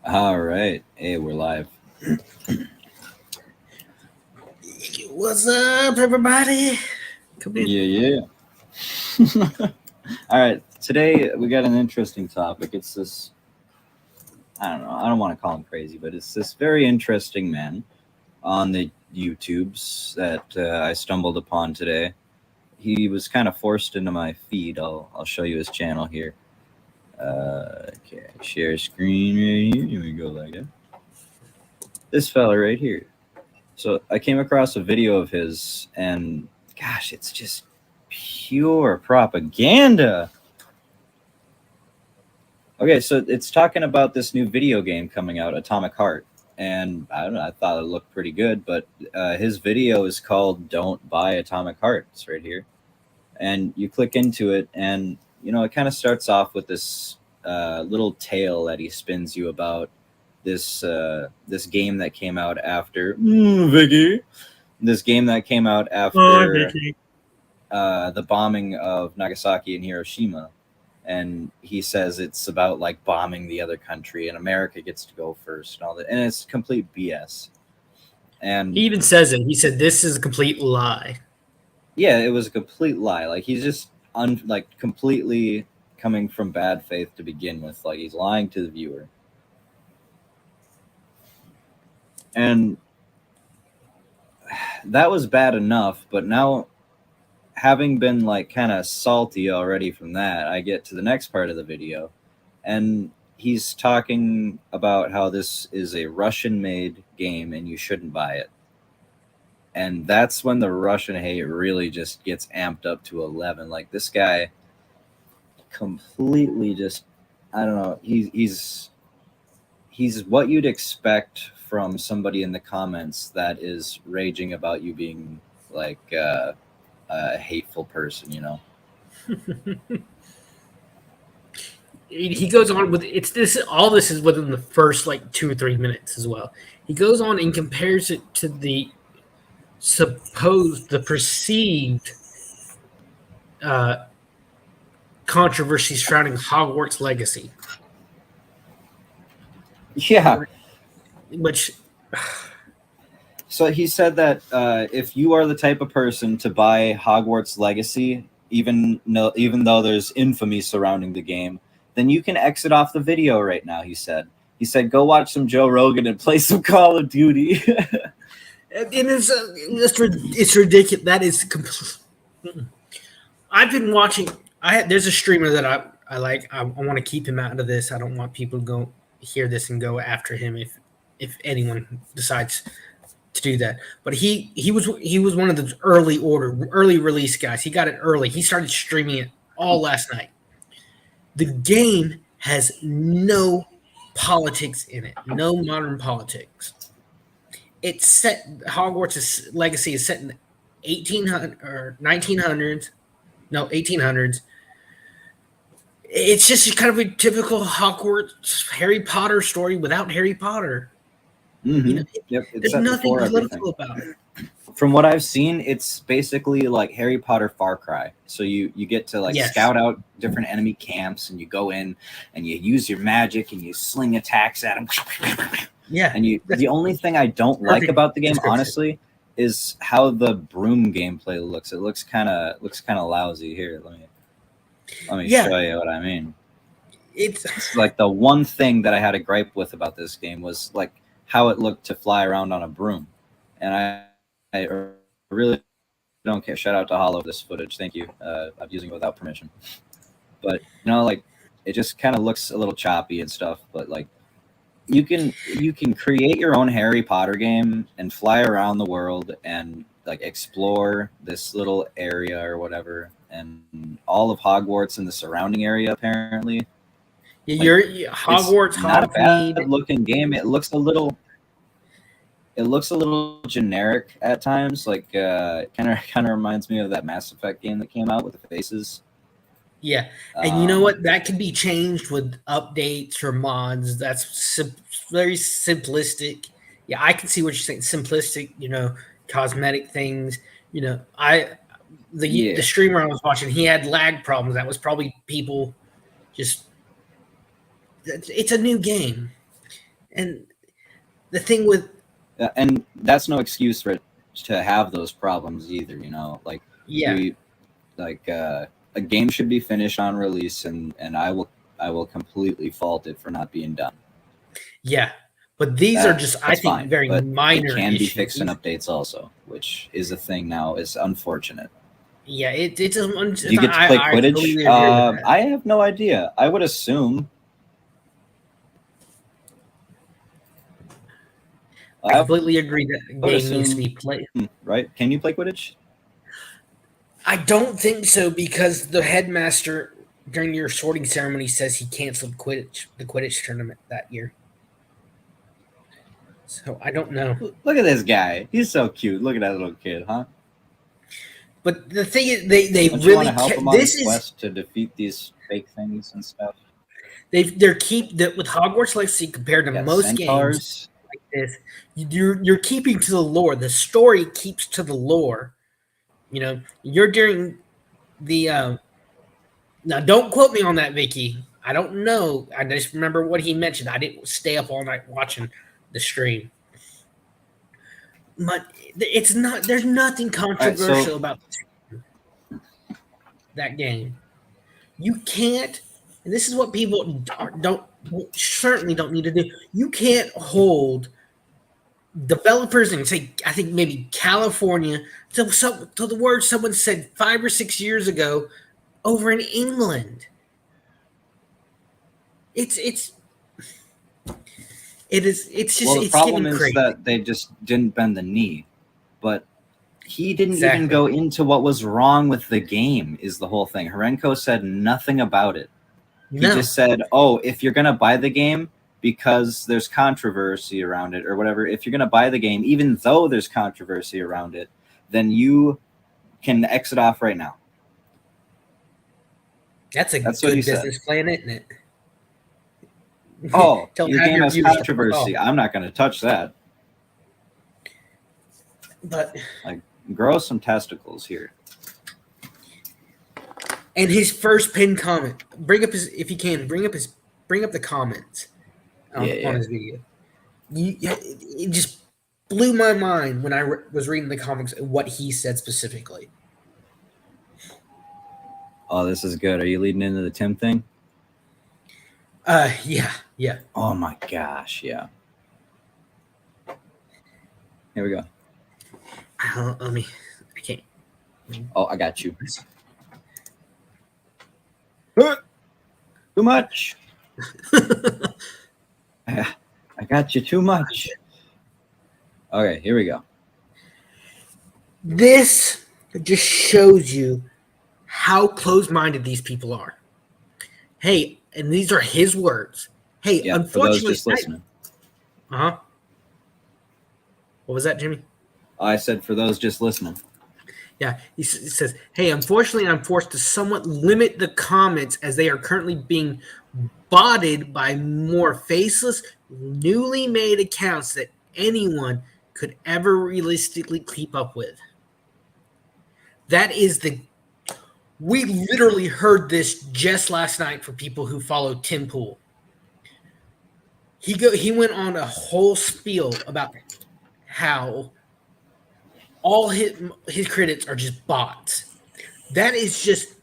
All right. Hey, we're live. What's up, everybody? Come in. Yeah. All right. Today we got an interesting topic. It's this, I don't know, I don't want to call him crazy, but it's this very interesting man on the YouTubes that I stumbled upon today. He was kind of forced into my feed. I'll show you his channel here. Okay, share screen right here. Here we go, like that. This fella right here. So I came across a video of his, and gosh, it's just pure propaganda. Okay, so it's talking about this new video game coming out, Atomic Heart, and I don't know. I thought it looked pretty good, but his video is called "Don't Buy Atomic Heart." It's right here, and you click into it, and it kind of starts off with this little tale that he spins you about this game that came out after Vicky. This game that came out after the bombing of Nagasaki and Hiroshima, and he says it's about like bombing the other country, and America gets to go first, and all that, and it's complete BS. And He even says it. He said, "This is a complete lie." yeah, it was a complete lie. Like he's just completely coming from bad faith to begin with. Like he's lying to the viewer. And that was bad enough, but now having been like kind of salty already from that, I get to the next part of the video, and he's talking about how this is a Russian-made game and you shouldn't buy it. And that's when the Russian hate really just gets amped up to 11. Like this guy completely just, I don't know, he's what you'd expect from somebody in the comments that is raging about you being like a hateful person, He goes on with it's this. All this is within the first like 2 or 3 minutes as well. He goes on and compares it to the perceived controversy surrounding Hogwarts Legacy. Yeah. Which. So he said that if you are the type of person to buy Hogwarts Legacy, even though there's infamy surrounding the game, then you can exit off the video right now. He said, go watch some Joe Rogan and play some Call of Duty. It's ridiculous. That is complete. I've been watching. There's a streamer that I like. I want to keep him out of this. I don't want people to go hear this and go after him if anyone decides to do that. But he was one of the early release guys. He got it early. He started streaming it all last night. The game has no politics in it. No modern politics. It's set. Hogwarts' Legacy is set in 1800 or 1900s. No, 1800s. It's just kind of a typical Hogwarts Harry Potter story without Harry Potter. Mm-hmm. There's nothing political about it. From what I've seen, it's basically like Harry Potter Far Cry. So you get to scout out different enemy camps, and you go in and you use your magic and you sling attacks at them. Yeah. And the only thing I don't like about the game, honestly, is how the broom gameplay looks. It looks kind of lousy. Here, let me show you what I mean. It's like the one thing that I had a gripe with about this game was like how it looked to fly around on a broom, and I really don't care. Shout out to Hollow for this footage. Thank you. I'm using it without permission, but it just kind of looks a little choppy and stuff. But like you can create your own Harry Potter game and fly around the world and like explore this little area or whatever, and all of Hogwarts and the surrounding area apparently. Yeah, Hogwarts. Not a bad looking game. It looks a little generic at times. Like kind of reminds me of that Mass Effect game that came out with the faces. Yeah, and you know what? That can be changed with updates or mods. That's very simplistic. Yeah, I can see what you're saying. Simplistic, cosmetic things. The streamer I was watching, he had lag problems. That was probably people just. It's a new game. And the thing with and that's no excuse for it to have those problems either. Like a game should be finished on release, and I will completely fault it for not being done. Yeah, but these are just, I think, fine, very but minor it can issues. be fixed in updates also, which is a thing now. It's unfortunate. Yeah, it's do you get to play Quidditch? Totally I have no idea. I would assume. I completely agree that the game needs to be played. Right? Can you play Quidditch? I don't think so, because the headmaster during your sorting ceremony says he canceled the Quidditch tournament that year. So I don't know. Look at this guy. He's so cute. Look at that little kid, huh? But the thing is, they don't really you want to help him on his quest to defeat these fake things and stuff. They're with Hogwarts Legacy compared to most games like this. You're keeping to the lore. The story keeps to the lore. You're during the. Now, don't quote me on that, Vicky. I don't know. I just remember what he mentioned. I didn't stay up all night watching the stream. But it's not. There's nothing controversial about that game. You can't, and this is what people certainly don't need to do. You can't hold developers and say, I think maybe California, to the word someone said 5 or 6 years ago over in England. It's just, the problem is that they just didn't bend the knee, but he didn't even go into what was wrong with the game is the whole thing. Harenko said nothing about it. He just said, oh, if you're going to buy the game because there's controversy around it or whatever, if you're going to buy the game, even though there's controversy around it, then you can exit off right now. That's good business plan, isn't it? Oh, your game has controversy. I'm not going to touch that. But grow some testicles here. And his first pinned comment. Bring up the comments on his video. It just blew my mind when I was reading the comics what he said specifically. Oh, this is good. Are you leading into the Tim thing? Yeah. Oh my gosh, yeah. Here we go. I can't. Oh, I got you. Too much. I got you too much. Okay, here we go. This just shows you how closed-minded these people are. Hey, and these are his words. Hey, unfortunately, for those just listening. What was that, Jimmy? I said for those just listening. Yeah, he says, hey, unfortunately, I'm forced to somewhat limit the comments as they are currently being botted by more faceless, newly made accounts that anyone could ever realistically keep up with. That is we literally heard this just last night for people who follow Tim Pool. He went on a whole spiel about how all his critics are just bots. That is just,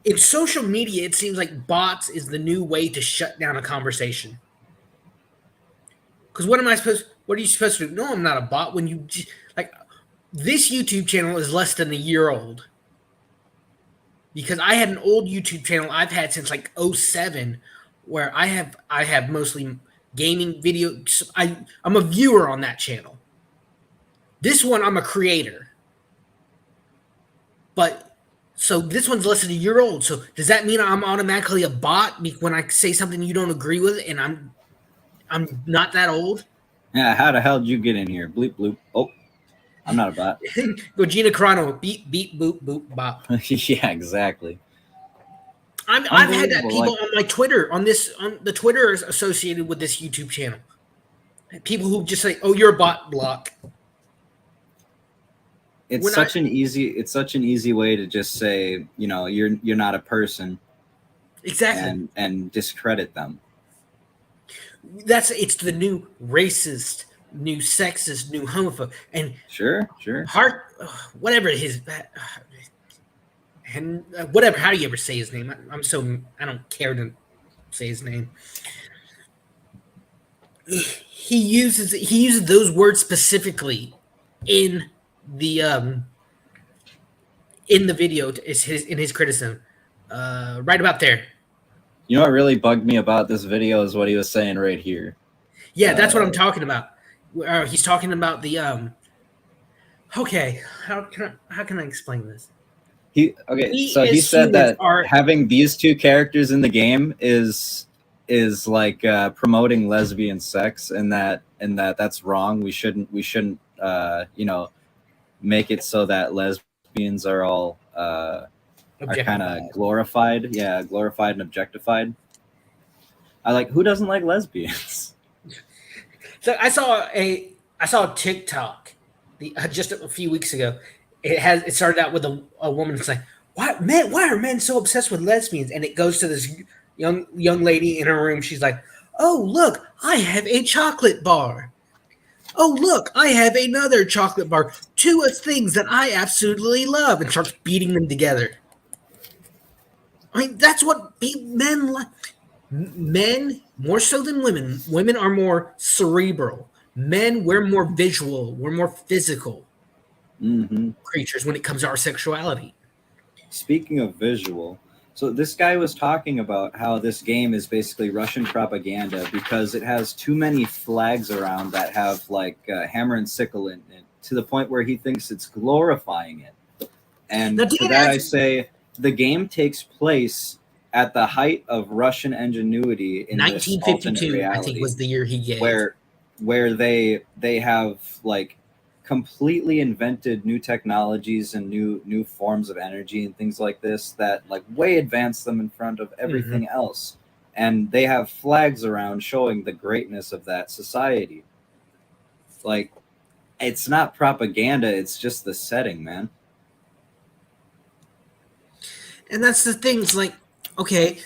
in social media, it seems like bots is the new way to shut down a conversation. Because what are you supposed to do? No, I'm not a bot. When you this YouTube channel is less than a year old. Because I had an old YouTube channel I've had since 2007, where I have mostly gaming videos. I'm a viewer on that channel. This one, I'm a creator. But, so this one's less than a year old. So does that mean I'm automatically a bot when I say something you don't agree with and I'm not that old? Yeah, how the hell did you get in here? Bleep, bloop. Oh, I'm not a bot. Go Gina Carano, beep, beep, boop, boop, bop. Yeah, exactly. I've had that people on my Twitter, on the Twitter is associated with this YouTube channel. People who just say, oh, you're a bot, block. It's such an easy way to just say, you're not a person. Exactly. And discredit them. it's the new racist, new sexist, new homophobe, and sure. whatever his and whatever. How do you ever say his name? I don't care to say his name. He uses those words specifically in the video. Is his in his criticism, right about there. You know what really bugged me about this video is what he was saying right here. Yeah, that's what I'm talking about. He's talking about the Okay, how can I explain this? He said that having these two characters in the game is like promoting lesbian sex, and that's wrong. We shouldn't make it so that lesbians are all are kind of glorified. Yeah, glorified and objectified. Who doesn't like lesbians? So I saw a TikTok just a few weeks ago. It started out with a woman saying, why are men so obsessed with lesbians? And it goes to this young lady in her room. She's like, oh, look, I have a chocolate bar. Oh, look, I have another chocolate bar. Two of things that I absolutely love. And starts beating them together. I mean, that's what men like. Men, more so than women. Women are more cerebral. Men, we're more visual. We're more physical creatures when it comes to our sexuality. Speaking of visual, so this guy was talking about how this game is basically Russian propaganda because it has too many flags around that have hammer and sickle in it, to the point where he thinks it's glorifying it. And to that I say, the game takes place at the height of Russian ingenuity in 1952, I think was the year he gave. Where they have completely invented new technologies and new forms of energy and things like this that way advance them in front of everything else. And they have flags around showing the greatness of that society. It's not propaganda, it's just the setting, man. And that's the things okay,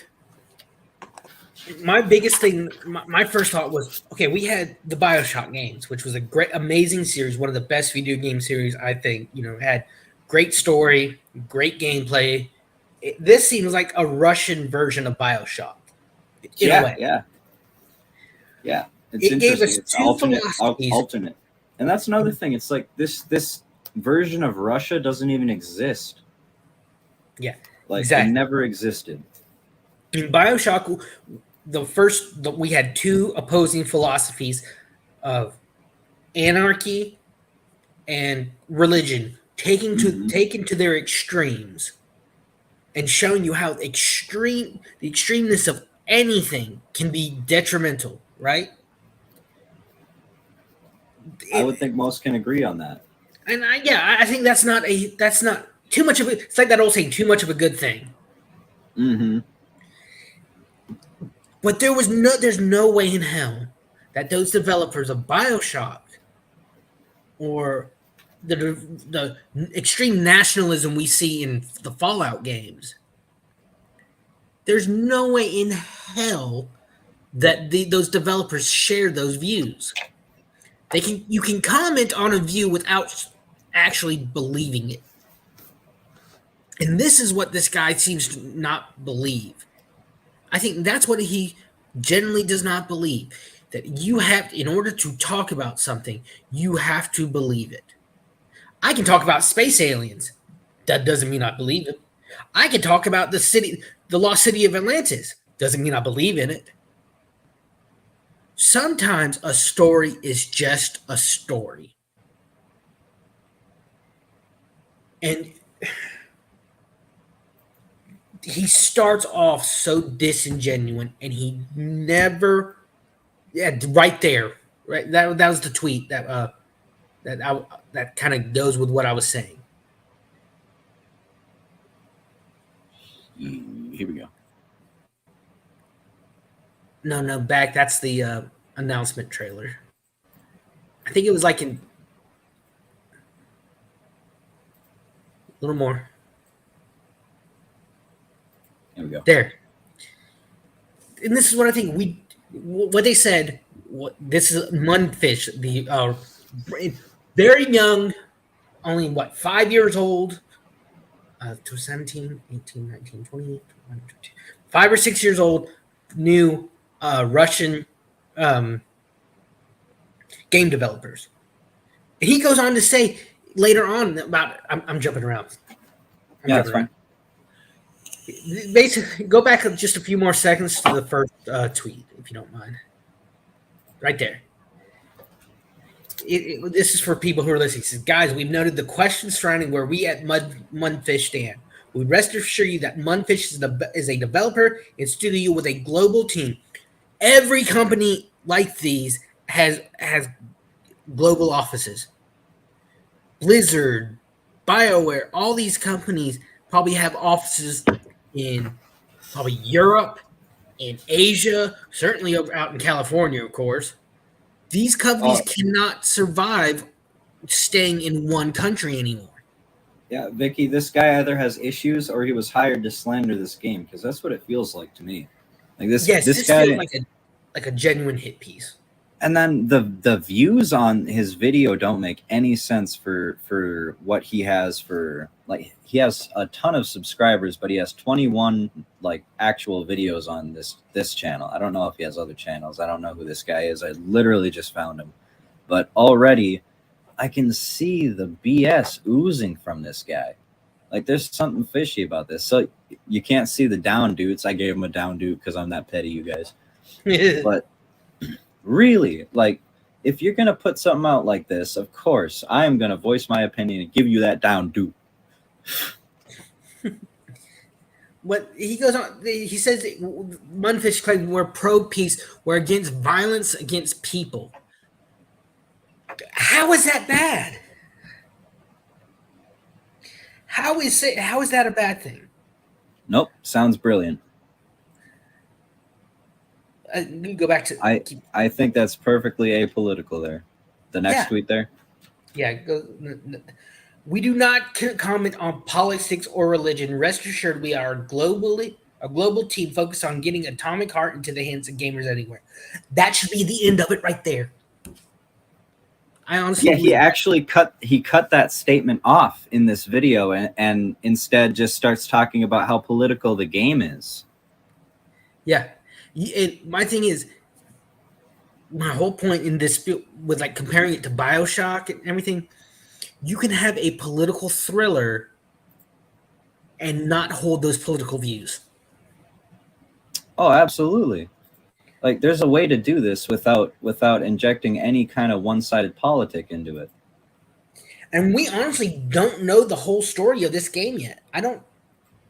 my biggest thing, my first thought was, okay, we had the BioShock games, which was a great, amazing series, one of the best video game series, I think. Had great story, great gameplay. This seems like a Russian version of BioShock. In a way. Yeah. It gave us alternate. And that's another thing. It's this version of Russia doesn't even exist. Yeah. Exactly. It never existed. In BioShock, we had two opposing philosophies of anarchy and religion taken to their extremes, and showing you how the extremeness of anything can be detrimental, right? I would think most can agree on that. And I think that's not too much of it. It's like that old saying, too much of a good thing. But there's no way in hell that those developers of BioShock or the extreme nationalism we see in the Fallout games, there's no way in hell that those developers share those views. You can comment on a view without actually believing it. And this is what this guy seems to not believe. I think that's what he generally does not believe. That you have, in order to talk about something, you have to believe it. I can talk about space aliens. That doesn't mean I believe it. I can talk about the lost city of Atlantis. Doesn't mean I believe in it. Sometimes a story is just a story. And he starts off so disingenuous, and he never, right there, right. That was the tweet that kind of goes with what I was saying. Here we go. No, back. That's the announcement trailer. I think it was in a little more. There we go. There. And this is what I think what they said. This is Mundfish, the very young, only 5 years old, to 17, 18, 19, 20, 21, 22, 5 or 6 years old, new Russian game developers. He goes on to say later on about I'm jumping around. That's fine. Basically, go back just a few more seconds to the first tweet, if you don't mind. Right there. This is for people who are listening. It says, guys, we've noted the questions surrounding where we at Mundfish stand. We rest assure you that Mundfish is a developer and studio with a global team. Every company like these has global offices. Blizzard, BioWare, all these companies probably have offices in probably Europe, in Asia, certainly out in California, of course. These companies cannot survive staying in one country anymore. Yeah, Vicky, this guy either has issues or he was hired to slander this game, because that's what it feels like to me. Like this guy feels like a genuine hit piece. And then the views on his video don't make any sense for what he has for, like, he has a ton of subscribers, but he has 21 like actual videos on this channel. I don't know if he has other channels. I don't know who this guy is. I literally just found him. But already I can see the BS oozing from this guy. Like, there's something fishy about this. So you can't see the down dudes. I gave him a down dude because I'm that petty, you guys. But really, like, if you're going to put something out like this, of course, I am going to voice my opinion and give you that down dude. What he goes on, he says, Mundfish claims we're pro-peace, we're against violence against people. How is that bad? How is that a bad thing? Nope, sounds brilliant. You go back to. I think that's perfectly apolitical there. The next tweet there. Yeah. We do not comment on politics or religion. Rest assured, we are a global team focused on getting Atomic Heart into the hands of gamers anywhere. That should be the end of it right there. I honestly he actually cut that statement off in this video and instead just starts talking about how political the game is. Yeah. My thing is, my whole point in this, with like comparing it to BioShock and everything, you can have a political thriller and not hold those political views. Oh, absolutely. Like, there's a way to do this without injecting any kind of one-sided politic into it. And we honestly don't know the whole story of this game yet. I don't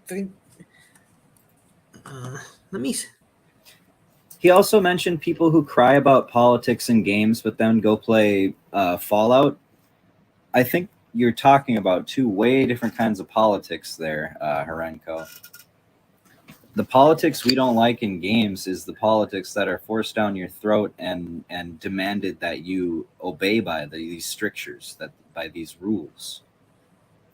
think. Let me. He also mentioned people who cry about politics in games, but then go play Fallout. I think you're talking about two way different kinds of politics there, Harenko. The politics we don't like in games is the politics that are forced down your throat and demanded that you obey by these strictures, by these rules.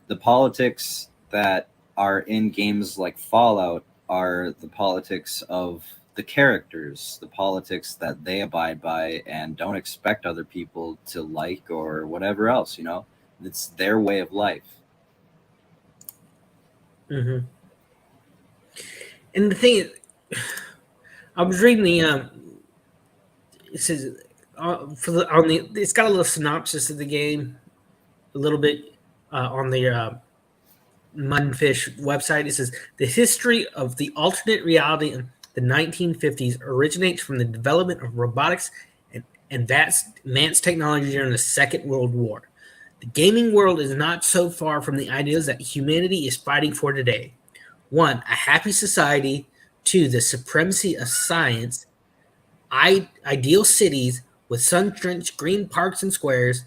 The politics that are in games like Fallout are the politics of the characters, the politics that they abide by and don't expect other people to like or whatever else, you know? It's their way of life. Mm-hmm. And the thing is, I was reading the it says it's got a little synopsis of the game, a little bit on the Mundfish website. It says the history of the alternate reality in the 1950s originates from the development of robotics and advanced technology during the Second World War. The gaming world is not so far from the ideals that humanity is fighting for today. 1, a happy society. 2, the supremacy of science. Ideal cities with sun-drenched green parks and squares.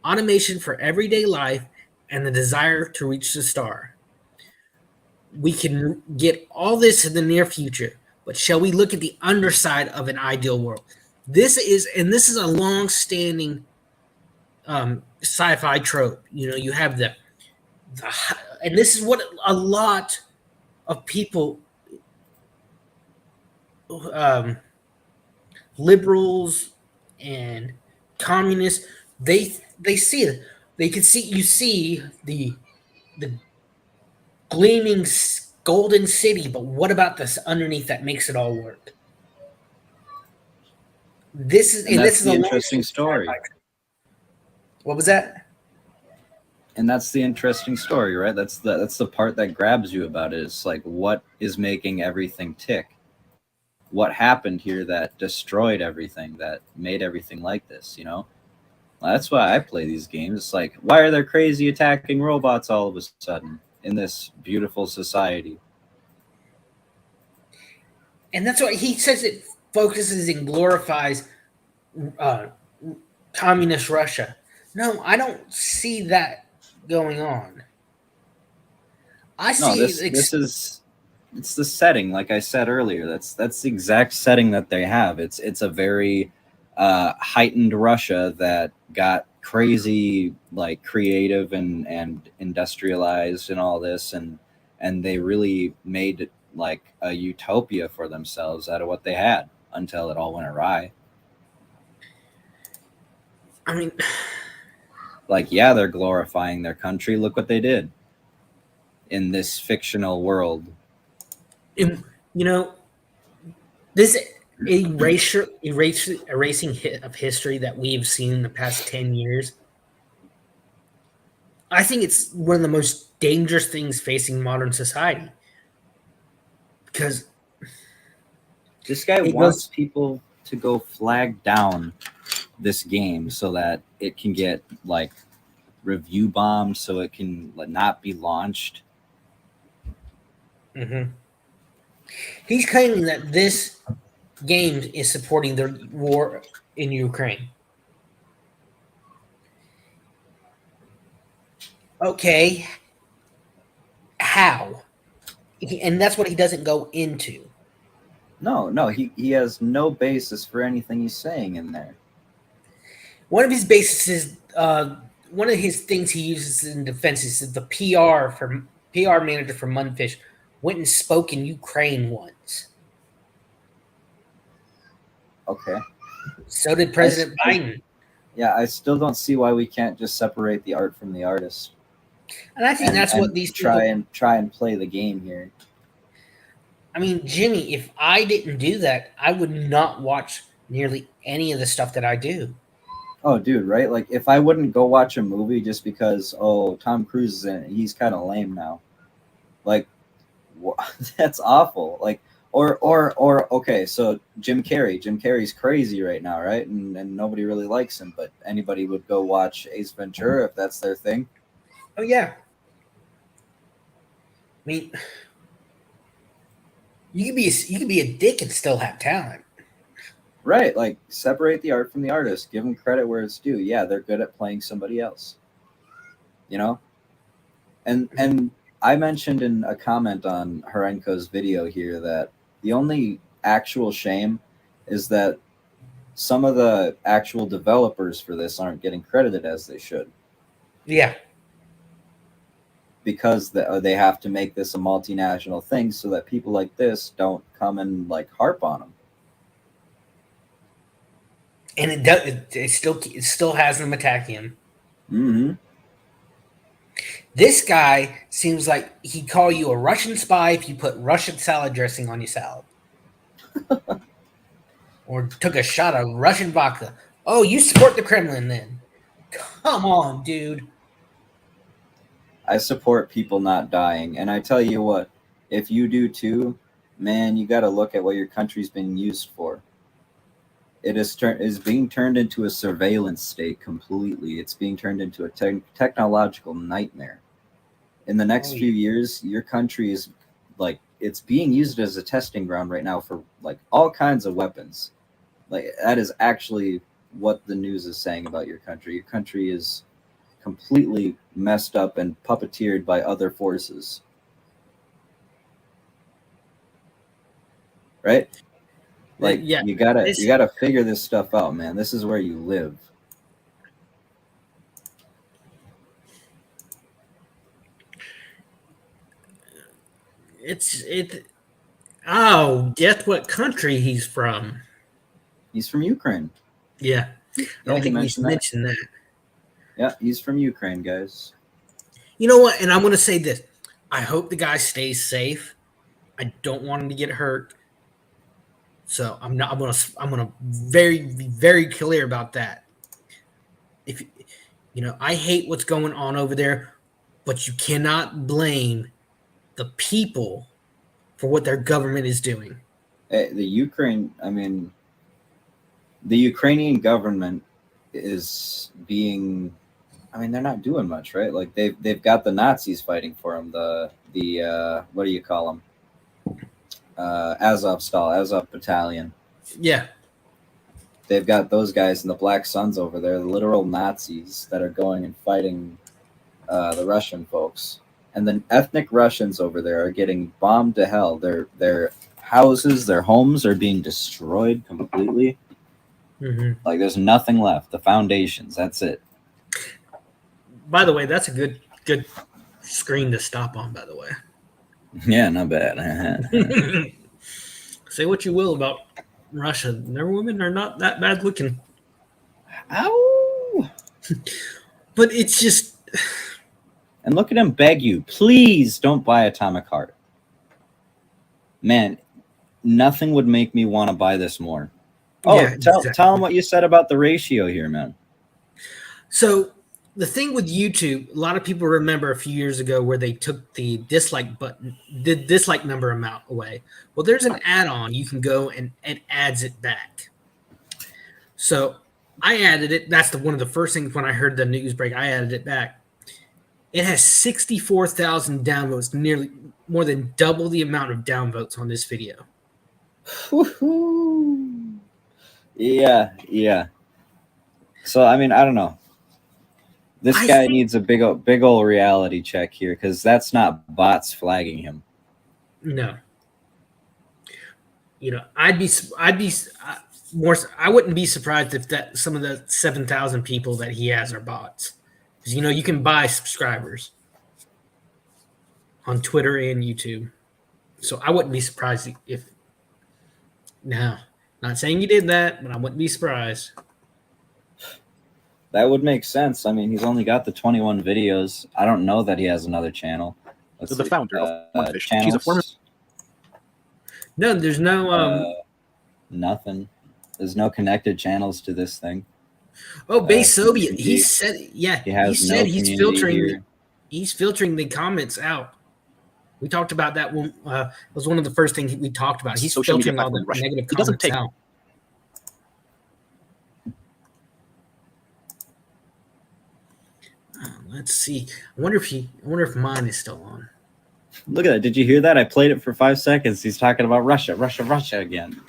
Automation for everyday life. And the desire to reach the star. We can get all this in the near future, but shall we look at the underside of an ideal world? This is a long-standing sci-fi trope. You know, you have the and this is what a lot of people liberals and communists, they see it. They can see you see the gleaming golden city, but what about this underneath that makes it all work? This is And that's this is a the long interesting story. What was that? And that's the interesting story, right? That's the part that grabs you about it. It's like, what is making everything tick? What happened here that destroyed everything, that made everything like this? Well, that's why I play these games. It's like, why are there crazy attacking robots all of a sudden in this beautiful society? And that's why he says it focuses and glorifies uh, communist Russia. No, I don't see that going on. I No, see. this is it's the setting, like I said earlier. That's the exact setting that they have. It's a very heightened Russia that got crazy, like creative and industrialized and all this, and they really made like a utopia for themselves out of what they had until it all went awry. I mean, Like, yeah, they're glorifying their country. Look what they did in this fictional world. you know, this erasing of history that we've seen in the past 10 years. I think it's one of the most dangerous things facing modern society because This guy it wants goes. people to go flag down this game so that it can get like review bombed, so it can not be launched. Mm-hmm. He's claiming that this game is supporting the war in Ukraine. Okay, how? And that's what he doesn't go into. No, he has no basis for anything he's saying in there. One of his bases is one of his things he uses in defense is the PR manager for Mundfish went and spoke in Ukraine once. Okay. So did President Biden. Yeah, I still don't see why we can't just separate the art from the artist. And I think that's what these try people try and play the game here. I mean, Jimmy, if I didn't do that, I would not watch nearly any of the stuff that I do. Oh, dude, right? Like, if I wouldn't go watch a movie just because, oh, Tom Cruise is in it, he's kind of lame now. Like, that's awful. Like, or okay, so Jim Carrey's crazy right now, right? And nobody really likes him, but anybody would go watch Ace Ventura if that's their thing. Oh yeah. I mean, you could be a dick and still have talent. Right, like separate the art from the artist. Give them credit where it's due. Yeah, they're good at playing somebody else. You know? And I mentioned in a comment on Harenko's video here that the only actual shame is that some of the actual developers for this aren't getting credited as they should. Yeah. Because they have to make this a multinational thing so that people like this don't come and like harp on them. And it still has them attacking him. Mm-hmm. This guy seems like he'd call you a Russian spy if you put Russian salad dressing on your salad. Or took a shot of Russian vodka. Oh, you support the Kremlin then. Come on, dude. I support people not dying. And I tell you what, if you do too, man, you got to look at what your country's been used for. It is being turned into a surveillance state completely. It's being turned into a technological nightmare. In the next few years, your country is like, it's being used as a testing ground right now for like all kinds of weapons. Like, that is actually what the news is saying about your country. Your country is completely messed up and puppeteered by other forces. Right? Like, yeah, you gotta figure this stuff out, man. This is where you live. It's it. Oh, guess what country he's from? He's from Ukraine. Yeah. I don't think we mentioned that. Yeah, he's from Ukraine, guys. You know what? And I'm going to say this. I hope the guy stays safe. I don't want him to get hurt. So I'm going to be very clear about that. If I hate what's going on over there, but you cannot blame the people for what their government is doing. The Ukrainian government is being, they're not doing much, right? Like they've got the Nazis fighting for them. The what do you call them? Azov Battalion. Yeah. They've got those guys and the Black Suns over there, the literal Nazis that are going and fighting the Russian folks. And then ethnic Russians over there are getting bombed to hell. Their houses, their homes are being destroyed completely. Mm-hmm. Like there's nothing left. The foundations, that's it. By the way, that's a good screen to stop on, by the way. Yeah, not bad. Say what you will about Russia. Their women are not that bad looking. Ow! But it's just... And look at him beg you, please don't buy Atomic Heart. Man, nothing would make me want to buy this more. Oh, yeah, tell him what you said about the ratio here, man. So the thing with YouTube, a lot of people remember a few years ago where they took the dislike button, the dislike number amount away. Well, there's an add-on you can go and it adds it back. So I added it. That's one of the first things when I heard the news break. I added it back. It has 64,000 downvotes, nearly more than double the amount of downvotes on this video. Woo-hoo. Yeah. So I don't know. This guy needs a big old reality check here because that's not bots flagging him. No. I wouldn't be surprised if that some of the 7,000 people that he has are bots. Because you can buy subscribers on Twitter and YouTube. So I wouldn't be surprised if. No, not saying he did that, but I wouldn't be surprised. That would make sense. He's only got the 21 videos. I don't know that he has another channel. The founder of Motivation. She's a former. No, there's no nothing. There's no connected channels to this thing. Oh, Base Soviet. He said, yeah. He's filtering. Here. He's filtering the comments out. We talked about that one. It was one of the first things we talked about. He's filtering all the negative comments out. Let's see. I wonder if mine is still on. Look at that. Did you hear that? I played it for 5 seconds. He's talking about Russia again.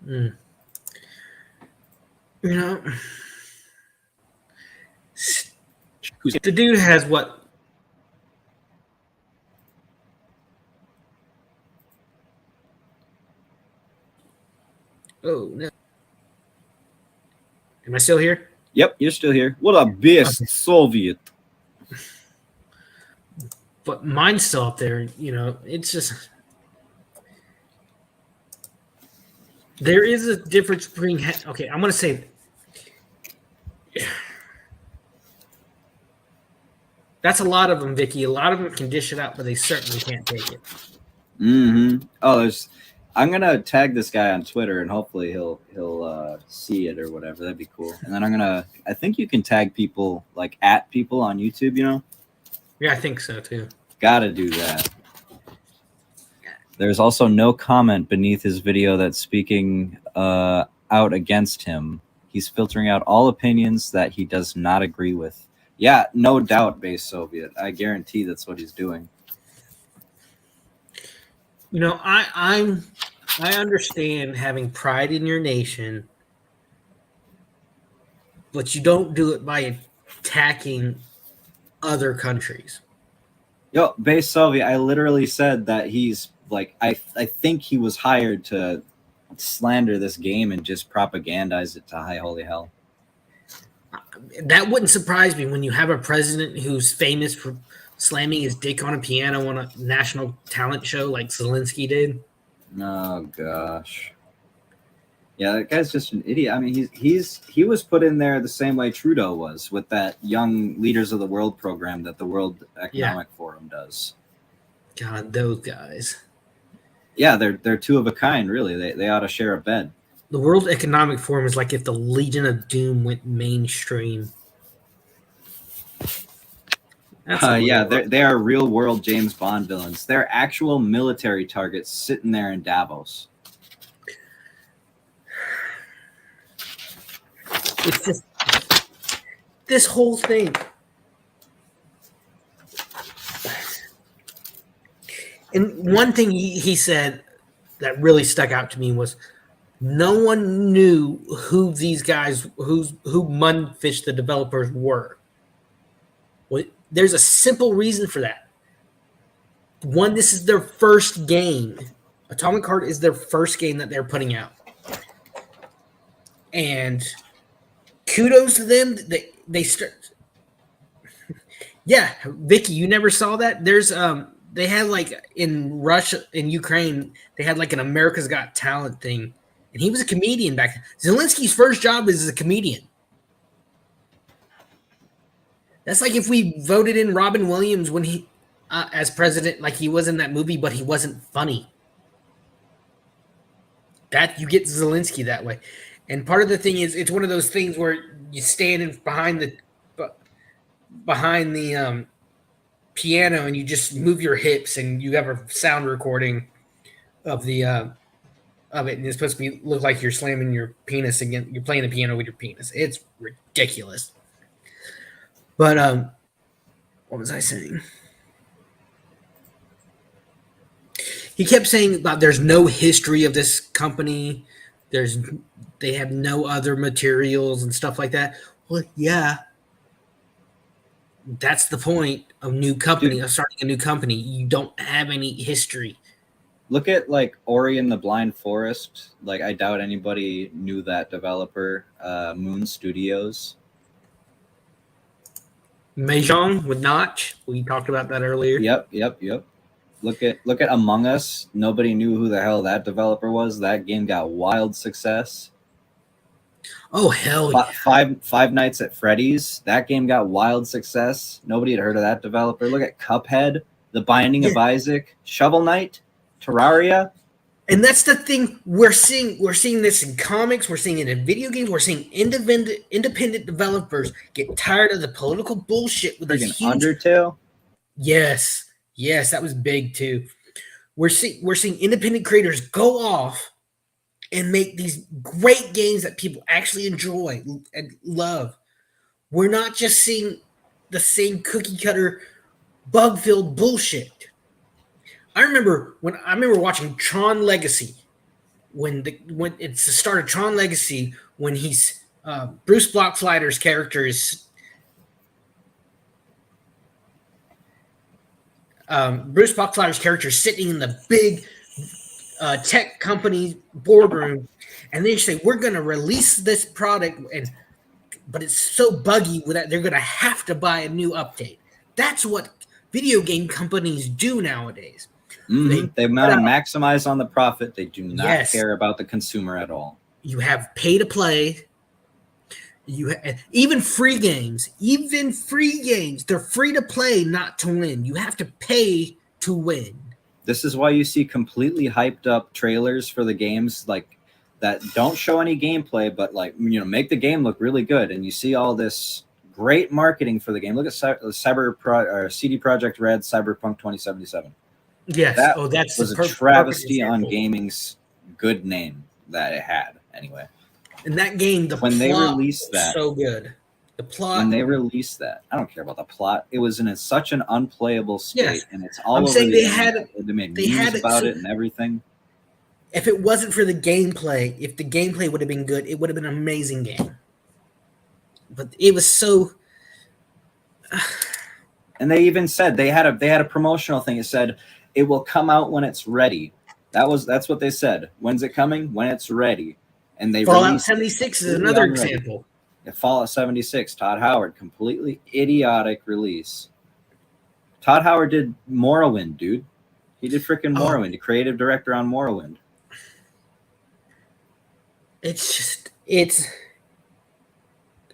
The dude has what? Oh, no. Am I still here? Yep, you're still here. What a beast, Soviet. But mine's still up there. It's just... There is a difference between... Okay, I'm going to say... That's a lot of them, Vicky. A lot of them can dish it out, but they certainly can't take it. Mm-hmm. Oh, I'm going to tag this guy on Twitter, and hopefully he'll see it or whatever. That'd be cool. And then I think you can tag people, like, at people on YouTube, Yeah, I think so, too. Gotta do that. There's also no comment beneath his video that's speaking out against him. He's filtering out all opinions that he does not agree with. Yeah, no doubt, Base Soviet. I guarantee that's what he's doing. I understand having pride in your nation, but you don't do it by attacking other countries. Yo, Base Soviet, I literally said that he's like, I think he was hired to slander this game and just propagandize it to high holy hell. That wouldn't surprise me when you have a president who's famous for slamming his dick on a piano on a national talent show like Zelensky did. Oh gosh. Yeah, that guy's just an idiot. I mean, he was put in there the same way Trudeau was with that Young Leaders of the World program that the World Economic Forum does. God, those guys. Yeah, they're two of a kind, really. They ought to share a bed. The World Economic Forum is like if the Legion of Doom went mainstream. Yeah, they are real world James Bond villains. They're actual military targets sitting there in Davos. It's just this whole thing. And one thing he said that really stuck out to me was no one knew who these guys, who Mundfish, the developers, were. Well, there's a simple reason for that. One, this is their first game. Atomic Heart is their first game that they're putting out. And kudos to them. They start. Yeah, Vicky, you never saw that? There's they had like in Russia, in Ukraine, they had like an America's Got Talent thing, and he was a comedian back then. Zelensky's first job is as a comedian. That's like if we voted in Robin Williams when he as president, like he was in that movie, but he wasn't funny. That you get Zelensky that way. And part of the thing is, it's one of those things where you stand behind the piano and you just move your hips and you have a sound recording of the of it, and it's supposed to look like you're slamming your penis again. You're playing the piano with your penis. It's ridiculous. But what was I saying? He kept saying about there's no history of this company. They have no other materials and stuff like that. Well, yeah. That's the point of new company, of starting a new company. You don't have any history. Look at like Ori and the Blind Forest. Like I doubt anybody knew that developer, Moon Studios. Mahjong with Notch. We talked about that earlier. Yep. Look at Among Us. Nobody knew who the hell that developer was. That game got wild success. Oh hell yeah! Five Nights at Freddy's. That game got wild success. Nobody had heard of that developer. Look at Cuphead, The Binding of Isaac, Shovel Knight, Terraria. And that's the thing we're seeing. We're seeing this in comics. We're seeing it in video games. We're seeing independent developers get tired of the political bullshit with this huge Undertale. Yes, that was big too. We're seeing independent creators go off and make these great games that people actually enjoy and love. We're not just seeing the same cookie cutter, bug filled bullshit. I remember watching Tron Legacy when it's the start of Tron Legacy when he's Bruce Blockflyter's character is Bruce Blockflyter's character sitting in the big tech company boardroom, and they say we're going to release this product, but it's so buggy that they're going to have to buy a new update. That's what video game companies do nowadays. Mm-hmm. They want to maximize on the profit. They do not care about the consumer at all. You have pay to play. Even free games. They're free to play, not to win. You have to pay to win. This is why you see completely hyped up trailers for the games like that don't show any gameplay, but like make the game look really good, and you see all this great marketing for the game. Look at CD Projekt Red Cyberpunk 2077. Yes. That was a travesty on gaming's good name that it had. Anyway, in that game, they released that, so good. The plot. When they released that, I don't care about the plot. It was in such an unplayable state, and it's all. I'm over saying they made memes about it and everything. If it wasn't for the gameplay, if the gameplay would have been good, it would have been an amazing game. But it was so. And they even said they had a promotional thing. It said it will come out when it's ready. That's what they said. When's it coming? When it's ready. And they Fallout 76 is another example. Fallout 76, Todd Howard, completely idiotic release. Todd Howard did Morrowind, dude. He did freaking Morrowind. Creative director on Morrowind. It's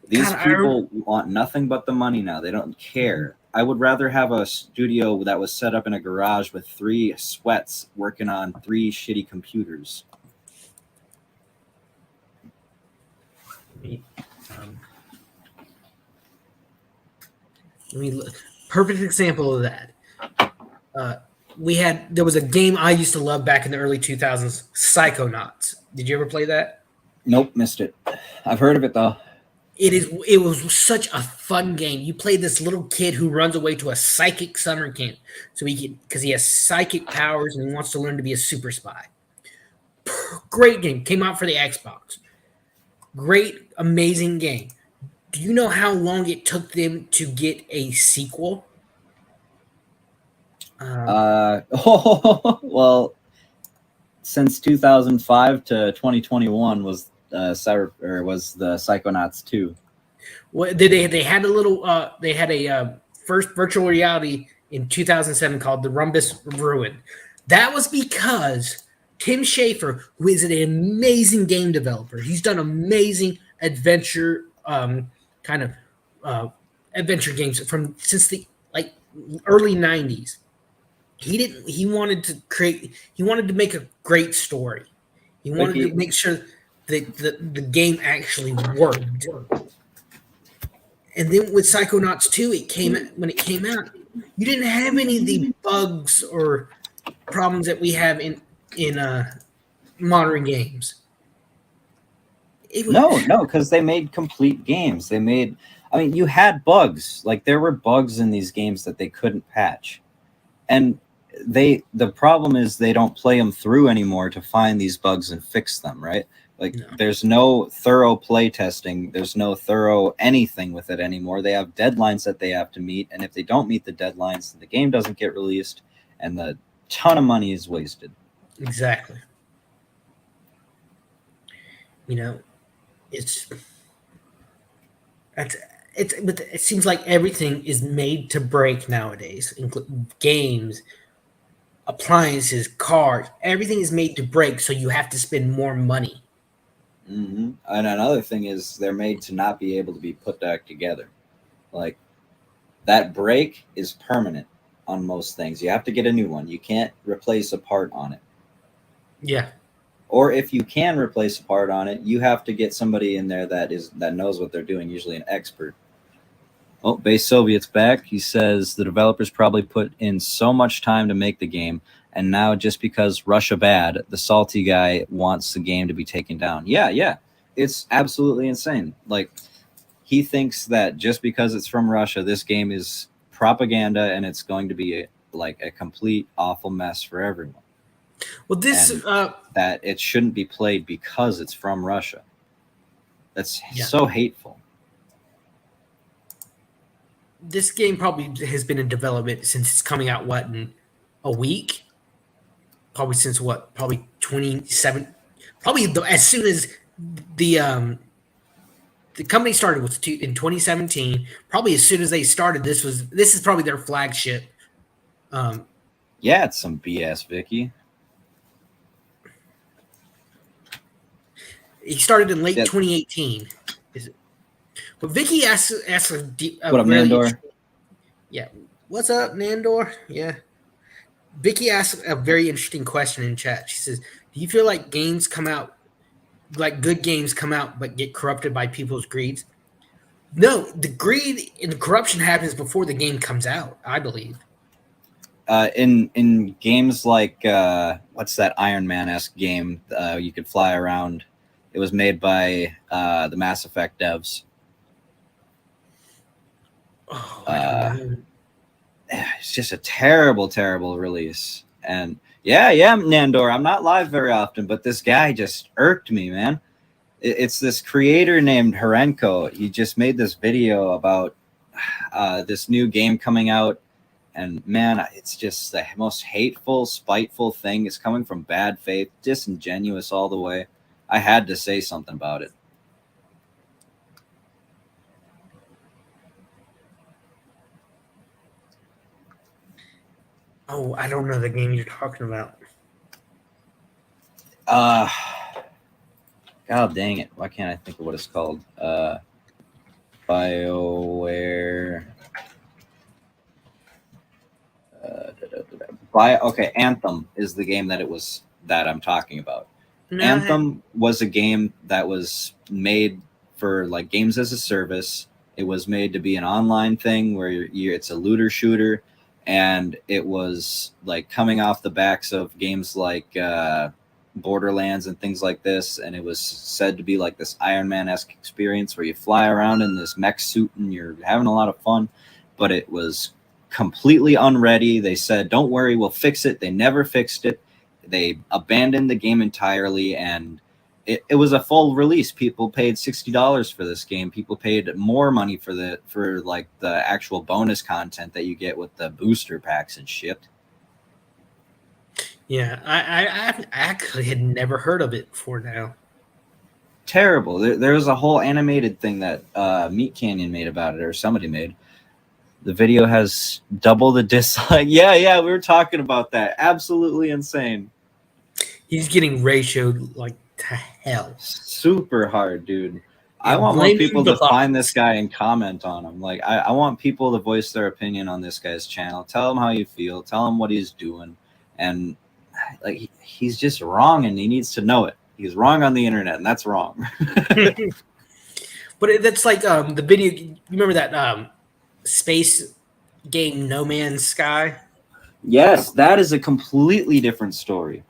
these people want nothing but the money now. They don't care. I would rather have a studio that was set up in a garage with 3 sweats working on 3 shitty computers. Perfect example of that. There was a game I used to love back in the early 2000s, Psychonauts. Did you ever play that? Nope, missed it. I've heard of it though. It was such a fun game. You play this little kid who runs away to a psychic summer camp, because he has psychic powers and he wants to learn to be a super spy. Great game. Came out for the Xbox. Great, amazing game. Do you know how long it took them to get a sequel? Well, since 2005 to 2021 was the Psychonauts 2. Well, they had a little they had a first virtual reality in 2007 called the Rhombus Ruin. That was because Tim Schafer, who is an amazing game developer, he's done amazing adventure adventure games since the early 90s. He wanted to make a great story. He wanted to make sure that the game actually worked. And then with Psychonauts 2, when it came out, you didn't have any of the bugs or problems that we have in modern games. No, because they made complete games. You had bugs. Like, there were bugs in these games that they couldn't patch. And the problem is they don't play them through anymore to find these bugs and fix them, right? There's no thorough play testing. There's no thorough anything with it anymore. They have deadlines that they have to meet, and if they don't meet the deadlines, the game doesn't get released, and a ton of money is wasted. Exactly. But it seems like everything is made to break nowadays. Games, appliances, cars, everything is made to break, so you have to spend more money. Mm-hmm. And another thing is they're made to not be able to be put back together. Like, that break is permanent on most things. You have to get a new one. You can't replace a part on it. Yeah. Or if you can replace a part on it, you have to get somebody in there that knows what they're doing, usually an expert. Oh, Base Soviet's back. He says the developers probably put in so much time to make the game, and now just because Russia bad, the salty guy wants the game to be taken down. Yeah. It's absolutely insane. Like, he thinks that just because it's from Russia, this game is propaganda and it's going to be a complete awful mess for everyone. Well, that it shouldn't be played because it's from Russia. That's so hateful. This game probably has been in development since it's coming out, in a week? Probably since Probably 27. Probably as soon as the company started in 2017. Probably as soon as they started, this is probably their flagship. It's some BS, Vicky. He started in late 2018. But Vicky asked what up, Nandor? Yeah. What's up, Nandor? Yeah. Vicky asked a very interesting question in chat. She says, do you feel like games come out, like good games come out, but get corrupted by people's greeds? No, the greed and the corruption happens before the game comes out, I believe. In games like, what's that Iron Man-esque game you could fly around? It was made by the Mass Effect devs. Oh, I don't know. It's just a terrible, terrible release. And yeah, Nandor, I'm not live very often, but this guy just irked me, man. It's this creator named Harenko. He just made this video about this new game coming out. And man, it's just the most hateful, spiteful thing. It's coming from bad faith, disingenuous all the way. I had to say something about it. Oh, I don't know the game you're talking about. God dang it! Why can't I think of what it's called? BioWare. Okay, Anthem is the game that I'm talking about. No, Anthem was a game that was made for like games as a service. It was made to be an online thing where it's a looter shooter, and it was like coming off the backs of games like Borderlands and things like this. And it was said to be like this Iron Man-esque experience where you fly around in this mech suit and you're having a lot of fun. But it was completely unready. They said, "Don't worry, we'll fix it." They never fixed it. They abandoned the game entirely, and it was a full release. People paid $60 for this game. People paid more money for the actual bonus content that you get with the booster packs and shit. Yeah, I actually had never heard of it before now. Terrible. There was a whole animated thing that Meat Canyon made about it, or somebody made. The video has double the dislike. Yeah, we were talking about that. Absolutely insane. He's getting ratioed like to hell. Super hard, dude. I want more people to find this guy and comment on him. Like, I want people to voice their opinion on this guy's channel. Tell him how you feel. Tell him what he's doing. And like, he's just wrong, and he needs to know it. He's wrong on the internet, and that's wrong. But that's like the video. You remember that space game No Man's Sky? Yes, that is a completely different story.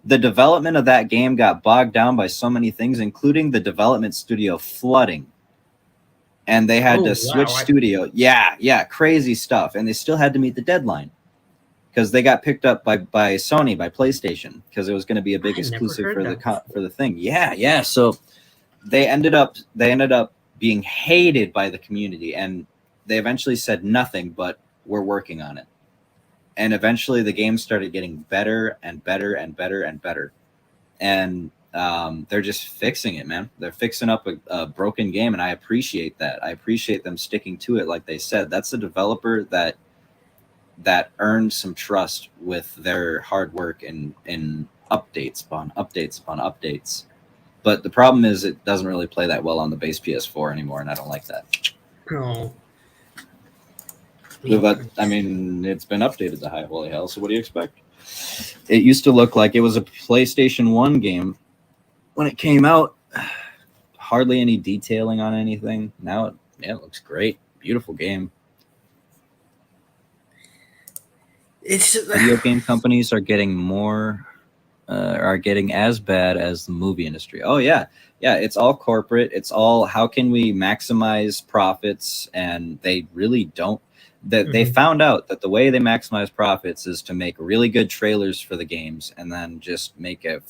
The development of that game got bogged down by so many things, including the development studio flooding. And they had to switch studio. Yeah, crazy stuff. And they still had to meet the deadline because they got picked up by Sony, by PlayStation, because it was going to be a big exclusive for the thing. Yeah. So they ended up being hated by the community, and they eventually said nothing but we're working on it. And eventually the game started getting better and better and better and better. And they're just fixing it, man. They're fixing up a broken game, and I appreciate that. I appreciate them sticking to it, like they said. That's a developer that earned some trust with their hard work and updates upon updates upon updates. But the problem is it doesn't really play that well on the base PS4 anymore, and I don't like that. Oh. But I mean, it's been updated to high holy hell. So what do you expect? It used to look like it was a PlayStation 1 game when it came out. Hardly any detailing on anything. Now it looks great. Beautiful game. Video game companies are getting as bad as the movie industry. Oh yeah. It's all corporate. It's all how can we maximize profits, and they really don't. They found out that the way they maximize profits is to make really good trailers for the games and then just make a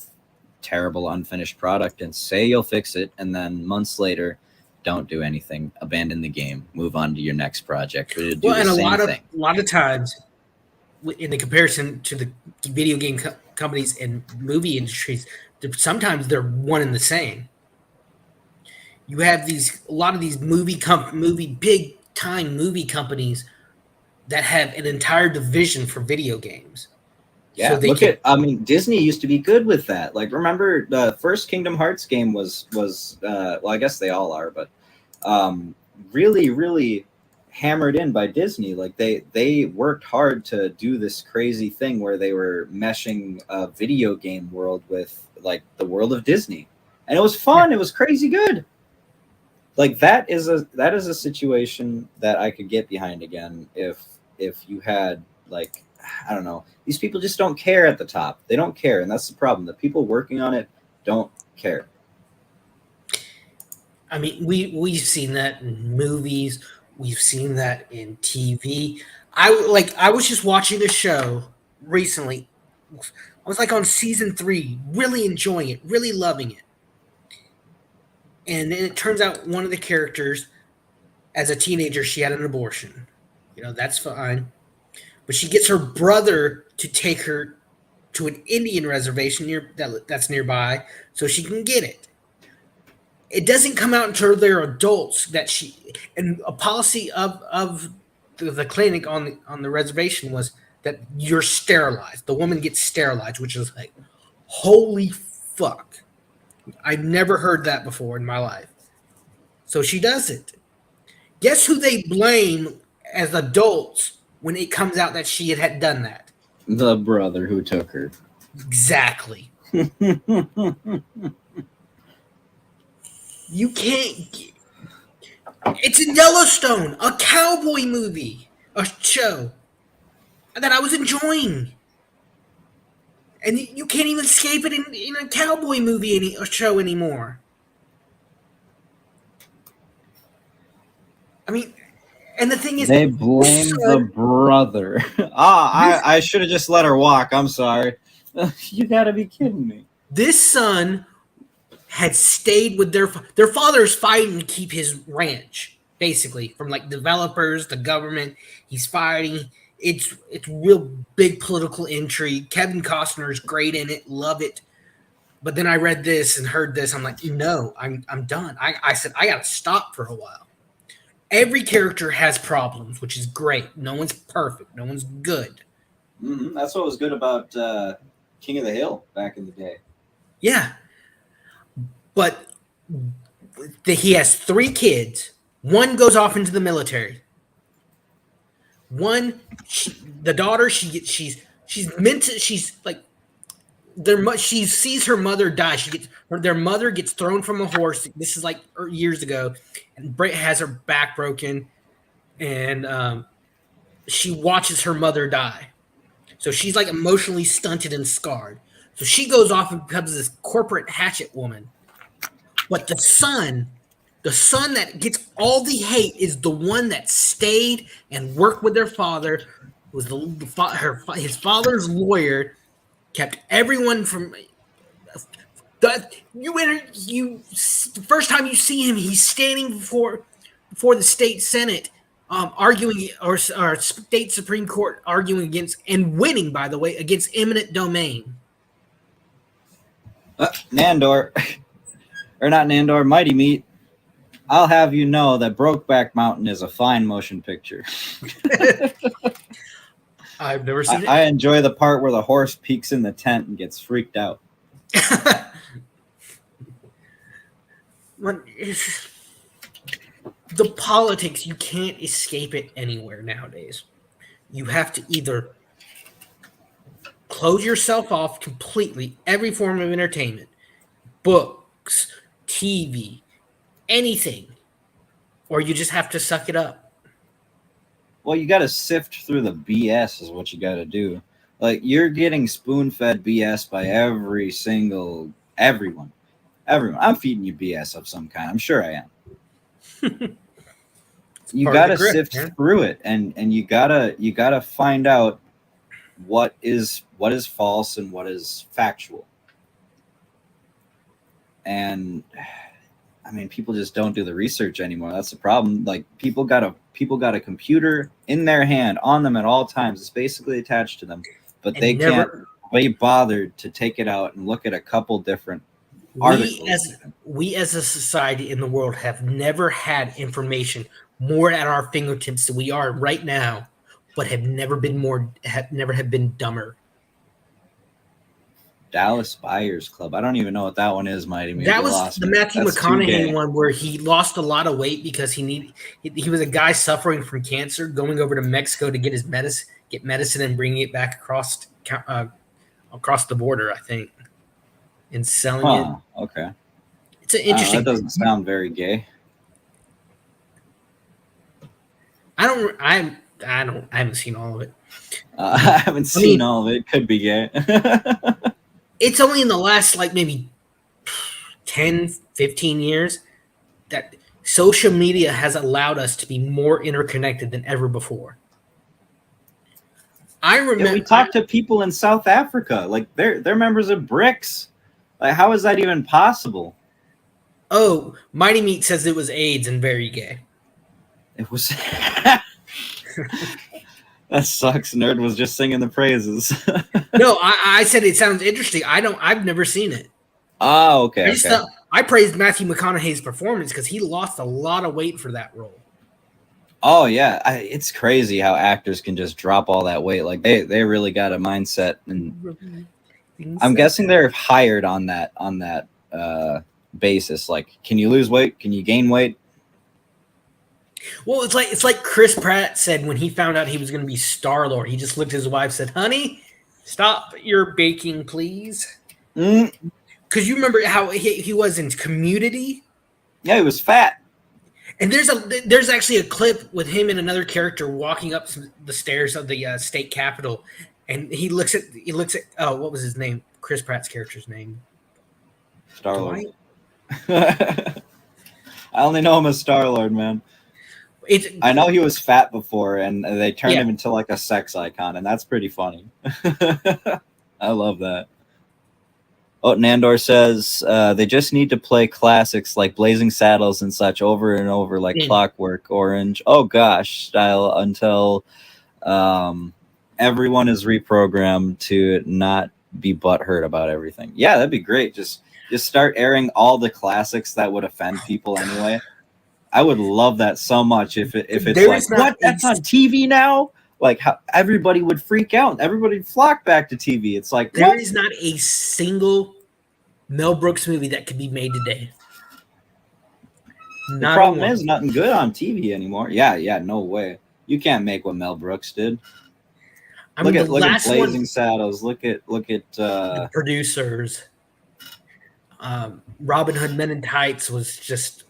terrible unfinished product and say you'll fix it, and then months later don't do anything, abandon the game, move on to your next project. And a lot of times, in the comparison to the video game companies and movie industries, sometimes they're one and the same. You have a lot of these big time movie companies that have an entire division for video games. Yeah, Disney used to be good with that. Like, remember the first Kingdom Hearts game was well, I guess they all are, but really, really hammered in by Disney. Like they worked hard to do this crazy thing where they were meshing a video game world with like the world of Disney, and it was fun. It was crazy good. Like that is a situation that I could get behind again if you had, like, I don't know, these people just don't care at the top. They don't care, and that's the problem. The people working on it don't care. I mean, we've seen that in movies. We've seen that in TV. I was just watching a show recently. I was like on season 3, really enjoying it, really loving it. And then it turns out one of the characters, as a teenager, she had an abortion. That's fine. But she gets her brother to take her to an Indian reservation that's nearby so she can get it. It doesn't come out until they're adults and a policy of the clinic on the reservation was that you're sterilized. The woman gets sterilized, which is like, holy fuck. I've never heard that before in my life. So she does it. Guess who they blame as adults when it comes out that she had done that? The brother who took her. Exactly. You can't. It's in Yellowstone, a cowboy movie, a show that I was enjoying. And you can't even escape it in a cowboy movie, a show anymore. I mean, and the thing is, they blame the brother. I should have just let her walk. I'm sorry. You gotta be kidding me. This son had stayed with their father's fighting to keep his ranch, basically, from like developers, the government. He's fighting. It's real big political intrigue. Kevin Costner is great in it. Love it. But then I read this and heard this. I'm like, no, I'm done. I said, I got to stop for a while. Every character has problems, which is great. No one's perfect. No one's good. Mm-hmm. That's what was good about King of the Hill back in the day. Yeah. But he has 3 kids. One goes off into the military. One, the daughter, she's meant to. She's like, she sees her mother die. Their mother gets thrown from a horse. This is like years ago, and Brett has her back broken, and she watches her mother die. So she's like emotionally stunted and scarred. So she goes off and becomes this corporate hatchet woman. But the son that gets all the hate is the one that stayed and worked with their father, was his father's lawyer, kept everyone from. The first time you see him, he's standing before the state senate, arguing or state Supreme Court arguing against and winning, by the way, against eminent domain. Nandor, or not Nandor, Mighty Meat. I'll have you know that Brokeback Mountain is a fine motion picture. I've never seen it. I enjoy the part where the horse peeks in the tent and gets freaked out. The politics, you can't escape it anywhere nowadays. You have to either close yourself off completely, every form of entertainment, books, TV, anything, or you just have to suck it up. Well, you got to sift through the BS is what you got to do. Like, you're getting spoon-fed BS by everyone. I'm feeding you BS of some kind. I'm sure I am. You got to sift through it, and you gotta find out what is false and what is factual. And I mean, people just don't do the research anymore. That's the problem. Like, people got a computer in their hand on them at all times. It's basically attached to them, but they can't be bothered to take it out and look at a couple different articles. We as a society in the world have never had information more at our fingertips than we are right now, but have never been dumber. Dallas Buyers Club. I don't even know what that one is, Mighty. That was the Matthew McConaughey one where he lost a lot of weight because he was a guy suffering from cancer, going over to Mexico to get his medicine and bringing it back across the border, I think, and selling it. Okay. It's an interesting. That doesn't sound very gay. I haven't seen all of it. I haven't seen all of it. Could be gay. It's only in the last maybe 10, 15 years that social media has allowed us to be more interconnected than ever before. I remember we talked to people in South Africa, like they're members of BRICS. Like, how is that even possible? Oh, Mighty Meat says it was AIDS and very gay. It was. That sucks. Nerd was just singing the praises. No, I said it sounds interesting. I've never seen it. Oh, okay. I praised Matthew McConaughey's performance because he lost a lot of weight for that role. Oh yeah, it's crazy how actors can just drop all that weight. Like they really got a mindset, and I'm guessing they're hired on that basis. Like, can you lose weight? Can you gain weight? Well, it's like Chris Pratt said when he found out he was going to be Star-Lord. He just looked at his wife, said, "Honey, stop your baking, please." Because you remember how he was in Community. Yeah, he was fat. And there's actually a clip with him and another character walking up the stairs of the state capitol, and he looks at what was his name? Chris Pratt's character's name. Star-Lord. I only know him as Star-Lord, man. I know he was fat before, and they turned him into like a sex icon, and that's pretty funny. I love that. Oh, Nandor says they just need to play classics like Blazing Saddles and such over and over, like Clockwork Orange. Oh gosh, style until everyone is reprogrammed to not be butthurt about everything. Yeah, that'd be great. Just start airing all the classics that would offend people anyway. I would love that so much if it's like, what? That's on TV now? Like, how everybody would freak out. Everybody would flock back to TV. It's like, there is not a single Mel Brooks movie that could be made today. The problem is nothing good on TV anymore. Yeah, no way. You can't make what Mel Brooks did. Look at Blazing Saddles. Look at the Producers. Robin Hood Men in Tights was just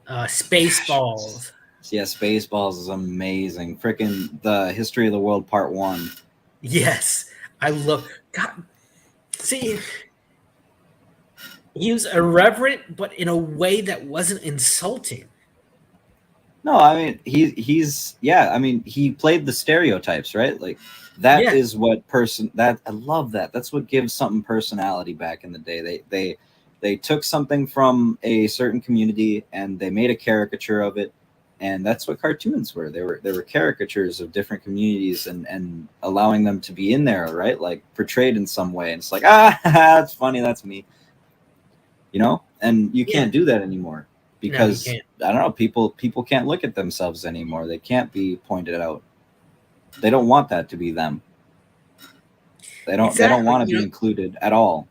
Spaceballs. Yeah, Spaceballs is amazing. Freaking The History of the World Part 1. Yes. I love God. See, he was irreverent, but in a way that wasn't insulting. No, I mean he played the stereotypes, right? Like that is what I love that. That's what gives something personality back in the day. They took something from a certain community and they made a caricature of it, and that's what cartoons were. They were caricatures of different communities and allowing them to be in there, right? Like portrayed in some way. And it's like, that's funny, that's me. You know? And you can't do that anymore. Because I don't know, people can't look at themselves anymore. They can't be pointed out. They don't want that to be them. They don't want to be included at all.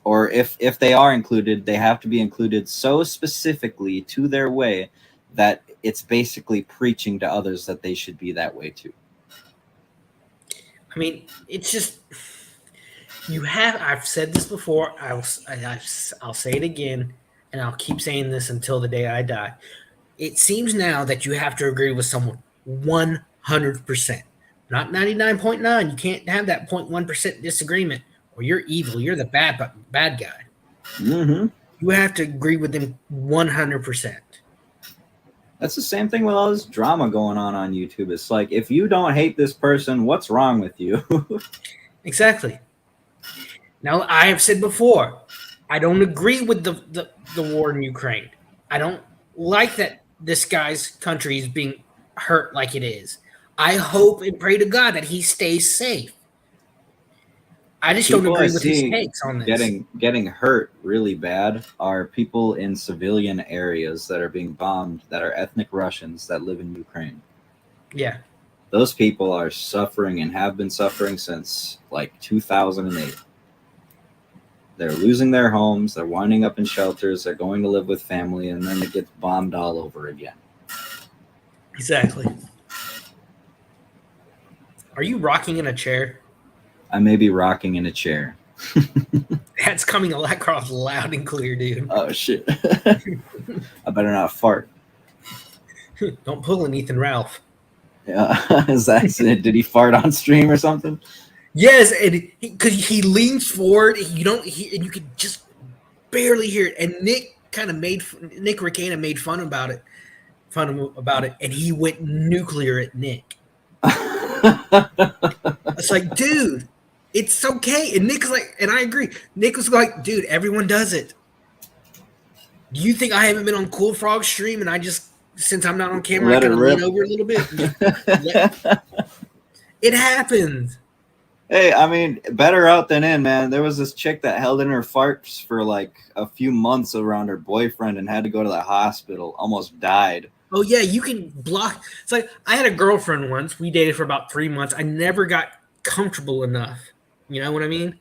Or if they are included, they have to be included so specifically to their way that it's basically preaching to others that they should be that way too. I mean, it's just I've said this before. I'll say it again. And I'll keep saying this until the day I die. It seems now that you have to agree with someone 100%, not 99.9. You can't have that 0.1% disagreement, or you're evil. You're the bad guy. Mm-hmm. You have to agree with them 100%. That's the same thing with all this drama going on YouTube. It's like, if you don't hate this person, what's wrong with you? Exactly. Now, I have said before, I don't agree with the war in Ukraine. I don't like that this guy's country is being hurt like it is. I hope and pray to God that he stays safe. I just don't agree with his takes on this. Getting hurt really bad are people in civilian areas that are being bombed that are ethnic Russians that live in Ukraine. Yeah. Those people are suffering and have been suffering since like 2008. They're losing their homes. They're winding up in shelters. They're going to live with family, and then it gets bombed all over again. Exactly. Are you rocking in a chair? I may be rocking in a chair. That's coming across loud and clear, dude. Oh, shit. I better not fart. Don't pull an Ethan Ralph. Yeah. Is that it? Did he fart on stream or something? Yes, and because he leans forward, and you could just barely hear it. And Nick Ricana made fun about it, and he went nuclear at Nick. It's like, dude, it's okay. And Nick's like, and I agree. Nick was like, dude, everyone does it. Do you think I haven't been on Cool Frog stream and I just, since I'm not on camera, I kind of lean over a little bit? It happens. Hey, I mean, better out than in, man. There was this chick that held in her farts for like a few months around her boyfriend and had to go to the hospital, almost died. Oh yeah, you can block. It's like I had a girlfriend once. We dated for about 3 months. I never got comfortable enough. You know what I mean?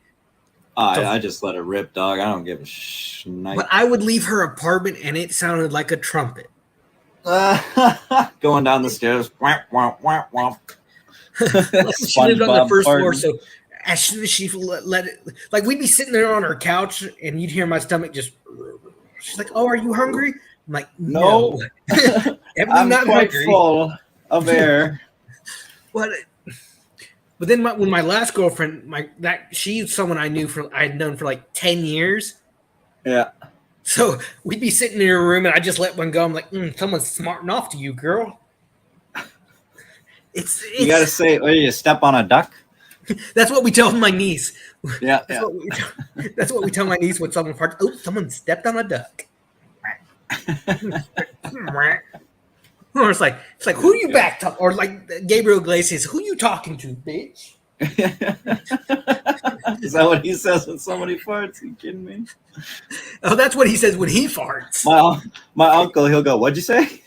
I just let it rip, dog. I don't give a shnipe. But I would leave her apartment, and it sounded like a trumpet. Going down the stairs. Womp, womp, womp, womp. She lived on the first floor, so as soon as she let it, like we'd be sitting there on her couch, and you'd hear my stomach just. She's like, "Oh, are you hungry?" I'm like, "No, I'm not quite hungry. Full of air." But then when my last girlfriend, she's someone I had known for like 10 years. Yeah. So we'd be sitting in her room, and I just let one go. I'm like, someone's smarting off to you, girl. It's you gotta say, you step on a duck. That's what we tell my niece. Yeah, that's what we tell my niece when someone farts. Oh, someone stepped on a duck. Or it's like who you back to? Or like Gabriel Iglesias, who you talking to, bitch? Is that what he says when somebody farts? Are you kidding me? Oh, that's what he says when he farts. My uncle, he'll go, "What'd you say?"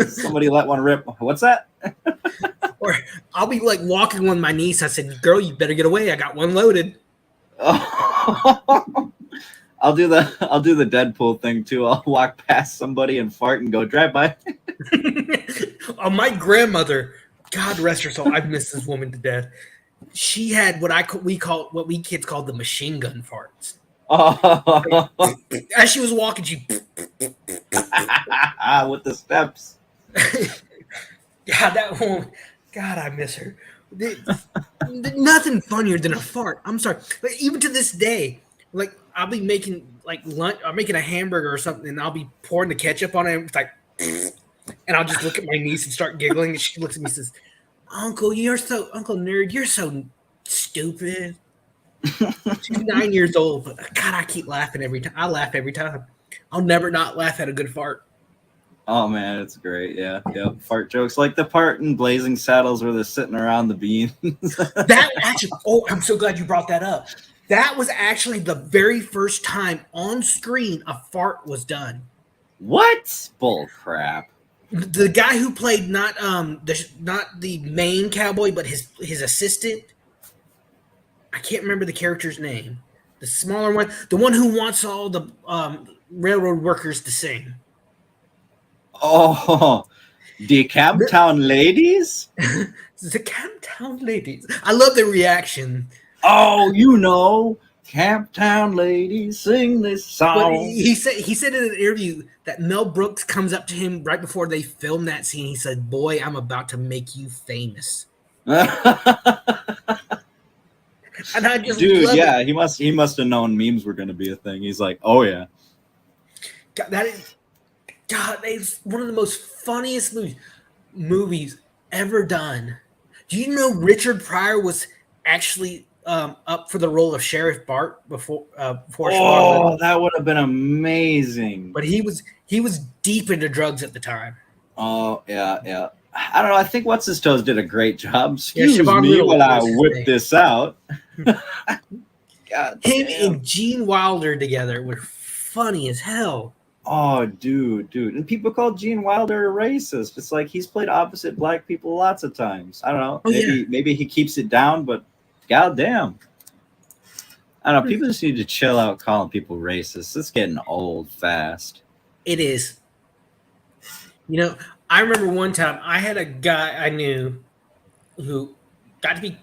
Somebody let one rip. What's that? Or I'll be like walking with my niece. I said, "Girl, you better get away. I got one loaded." Oh. I'll do the Deadpool thing too. I'll walk past somebody and fart and go drive by. Oh, my grandmother, God rest her soul, I've missed this woman to death. She had what we kids called the machine gun farts. Oh. As she was walking, she with the steps. God, that woman. God, I miss her. Nothing funnier than a fart. I'm sorry. Like, even to this day, like I'll be making like lunch, I'm making a hamburger or something, and I'll be pouring the ketchup on it. It's like, and I'll just look at my niece and start giggling, and she looks at me and says, Uncle Nerd, you're so stupid." She's 9 years old, but God, I keep laughing every time. I laugh every time. I'll never not laugh at a good fart. Oh man, it's great. Yeah. Fart jokes like the part in Blazing Saddles where they're sitting around the beans. That actually, I'm so glad you brought that up. That was actually the very first time on screen a fart was done. What? Bull crap. The guy who played not the main cowboy, but his assistant. I can't remember the character's name. The smaller one, the one who wants all the railroad workers to sing. Oh, the Camptown Ladies? The Camptown Ladies. I love the reaction. Oh, Camptown Ladies sing this song. But he said in an interview that Mel Brooks comes up to him right before they film that scene. He said, "Boy, I'm about to make you famous." And I just dude, yeah, he must have known memes were going to be a thing. He's like, "Oh yeah." God, it's one of the most funniest movies ever done. Do you know Richard Pryor was actually up for the role of Sheriff Bart before that would have been amazing. But he was deep into drugs at the time. Oh yeah. I don't know. I think What's His Toes did a great job. Excuse me while I whip this out. God, him and Gene Wilder together were funny as hell. Oh, dude. And people call Gene Wilder a racist. It's like he's played opposite black people lots of times. I don't know. Maybe he keeps it down, but goddamn. I don't know. People just need to chill out calling people racist. It's getting old fast. It is. You know, I remember one time I had a guy I knew who got to be,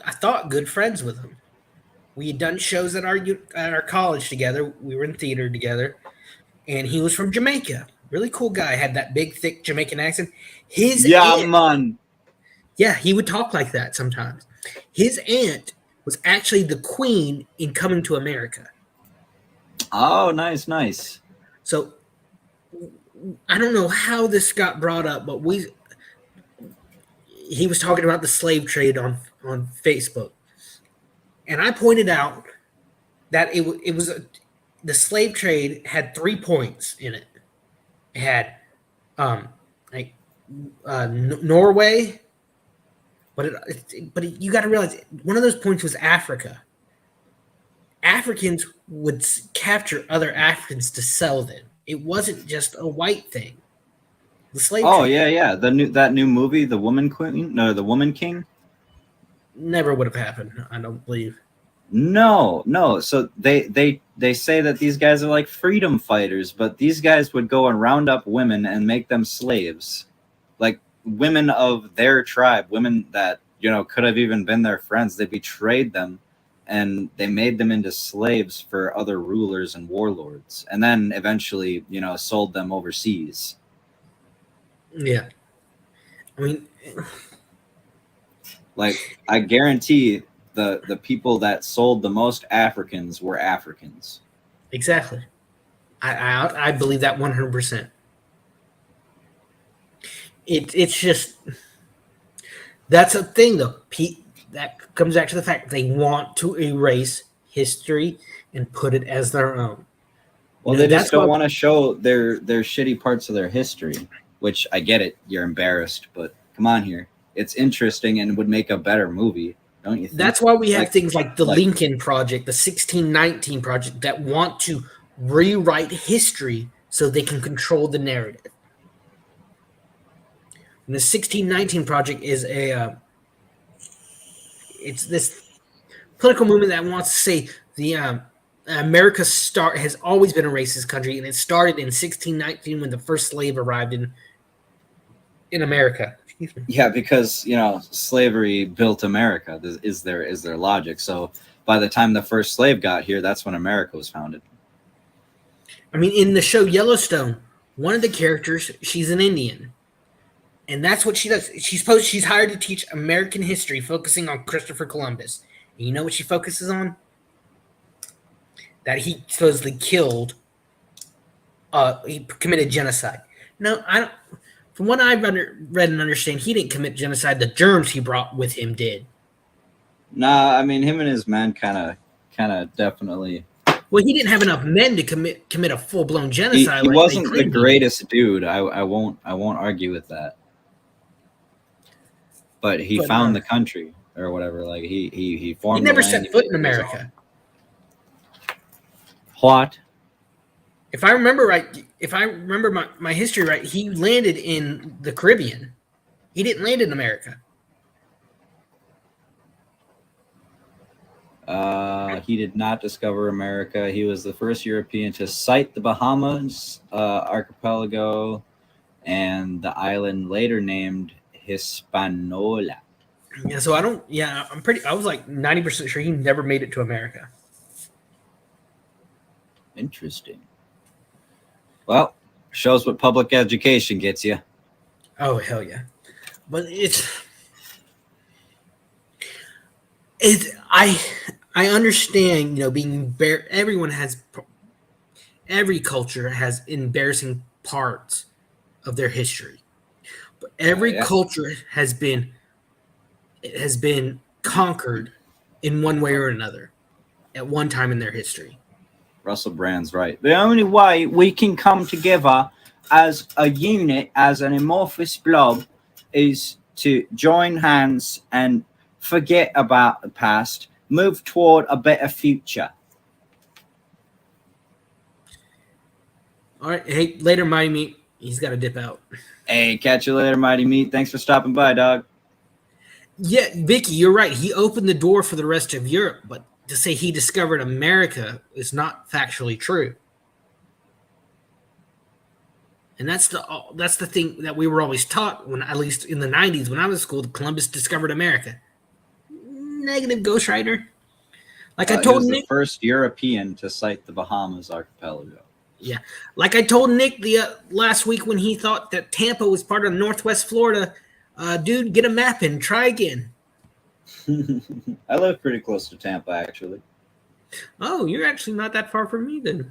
I thought, good friends with him. We had done shows at our college together. We were in theater together. And he was from Jamaica. Really cool guy. Had that big, thick Jamaican accent. Man. Yeah, he would talk like that sometimes. His aunt was actually the queen in Coming to America. Oh, nice. So I don't know how this got brought up, but he was talking about the slave trade on Facebook. And I pointed out that it was the slave trade had 3 points in it. It had Norway, but you got to realize one of those points was Africa. Africans would capture other Africans to sell them. It wasn't just a white thing. The slave trade. Yeah. That new movie, The Woman Queen, no, The Woman King. Never would have happened, I don't believe. No. So they say that these guys are like freedom fighters, but these guys would go and round up women and make them slaves, like women of their tribe, women that could have even been their friends. They betrayed them, and they made them into slaves for other rulers and warlords, and then eventually sold them overseas. Yeah, I mean, like, I guarantee the people that sold the most Africans were Africans. Exactly. I believe that 100%. It's just, that's a thing though. That comes back to the fact they want to erase history and put it as their own. Well, they just don't want to show their shitty parts of their history, which I get it. You're embarrassed, but come on here. It's interesting and would make a better movie, don't you think? That's why we have things like the Lincoln Project, the 1619 Project, that want to rewrite history so they can control the narrative. And the 1619 Project is it's this political movement that wants to say the America has always been a racist country, and it started in 1619 when the first slave arrived in America. Yeah, because slavery built America. Is their logic? So by the time the first slave got here, that's when America was founded. I mean, in the show Yellowstone, one of the characters, she's an Indian, and that's what she does. She's hired to teach American history, focusing on Christopher Columbus. And you know what she focuses on? That he supposedly killed. He committed genocide. No, I don't. From what I've read and understand, he didn't commit genocide. The germs he brought with him did. Nah, I mean, him and his men kind of definitely. Well, he didn't have enough men to commit a full blown genocide. He wasn't the greatest dude. I won't argue with that. But he found the country or whatever. Like he formed. He never set foot in America. What? If I remember right, my history right, he landed in the Caribbean. He didn't land in America. He did not discover America. He was the first European to sight the Bahamas archipelago and the island later named Hispaniola. Yeah, so I was like 90% sure he never made it to America. Interesting. Well, shows what public education gets you. Oh, hell yeah. But I understand, every culture has embarrassing parts of their history. But every culture has been conquered in one way or another at one time in their history. Russell Brand's right. The only way we can come together as a unit, as an amorphous blob, is to join hands and forget about the past, move toward a better future. All right. Hey, later, Mighty Meat. He's got to dip out. Hey, catch you later, Mighty Meat. Thanks for stopping by, dog. Yeah, Vicky, you're right. He opened the door for the rest of Europe, but to say he discovered America is not factually true. And that's the thing that we were always taught, when at least in the 90s when I was in school, Columbus discovered America. Negative, ghostwriter. Like I told Nick, the first European to sight the Bahamas archipelago. Yeah, like I told Nick the last week when he thought that Tampa was part of Northwest Florida. Dude, get a map and try again. I live pretty close to Tampa, actually. Oh, you're actually not that far from me then.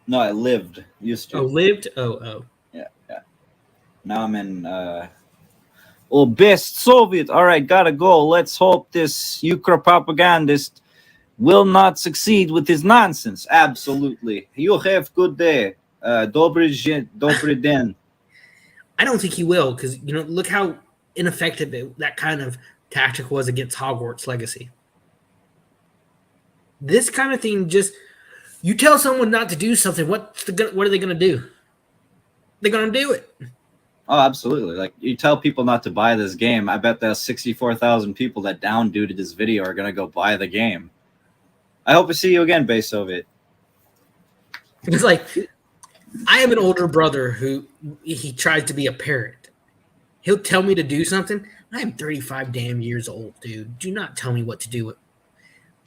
No, I lived. Used to. Oh, lived? Oh. Yeah. Now I'm in best Soviet. All right, gotta go. Let's hope this Ukraine propagandist will not succeed with his nonsense. Absolutely. You have good day. Dobry den. I don't think he will, because look how ineffective that kind of tactic was against Hogwarts Legacy. This kind of thing, just you tell someone not to do something, what are they going to do? They're going to do it. Oh, absolutely. Like, you tell people not to buy this game, I bet those 64,000 people that down-duded this video are going to go buy the game. I hope to see you again, Base Soviet. It's like, I have an older brother who he tries to be a parent. He'll tell me to do something. I am 35 damn years old, dude. Do not tell me what to do.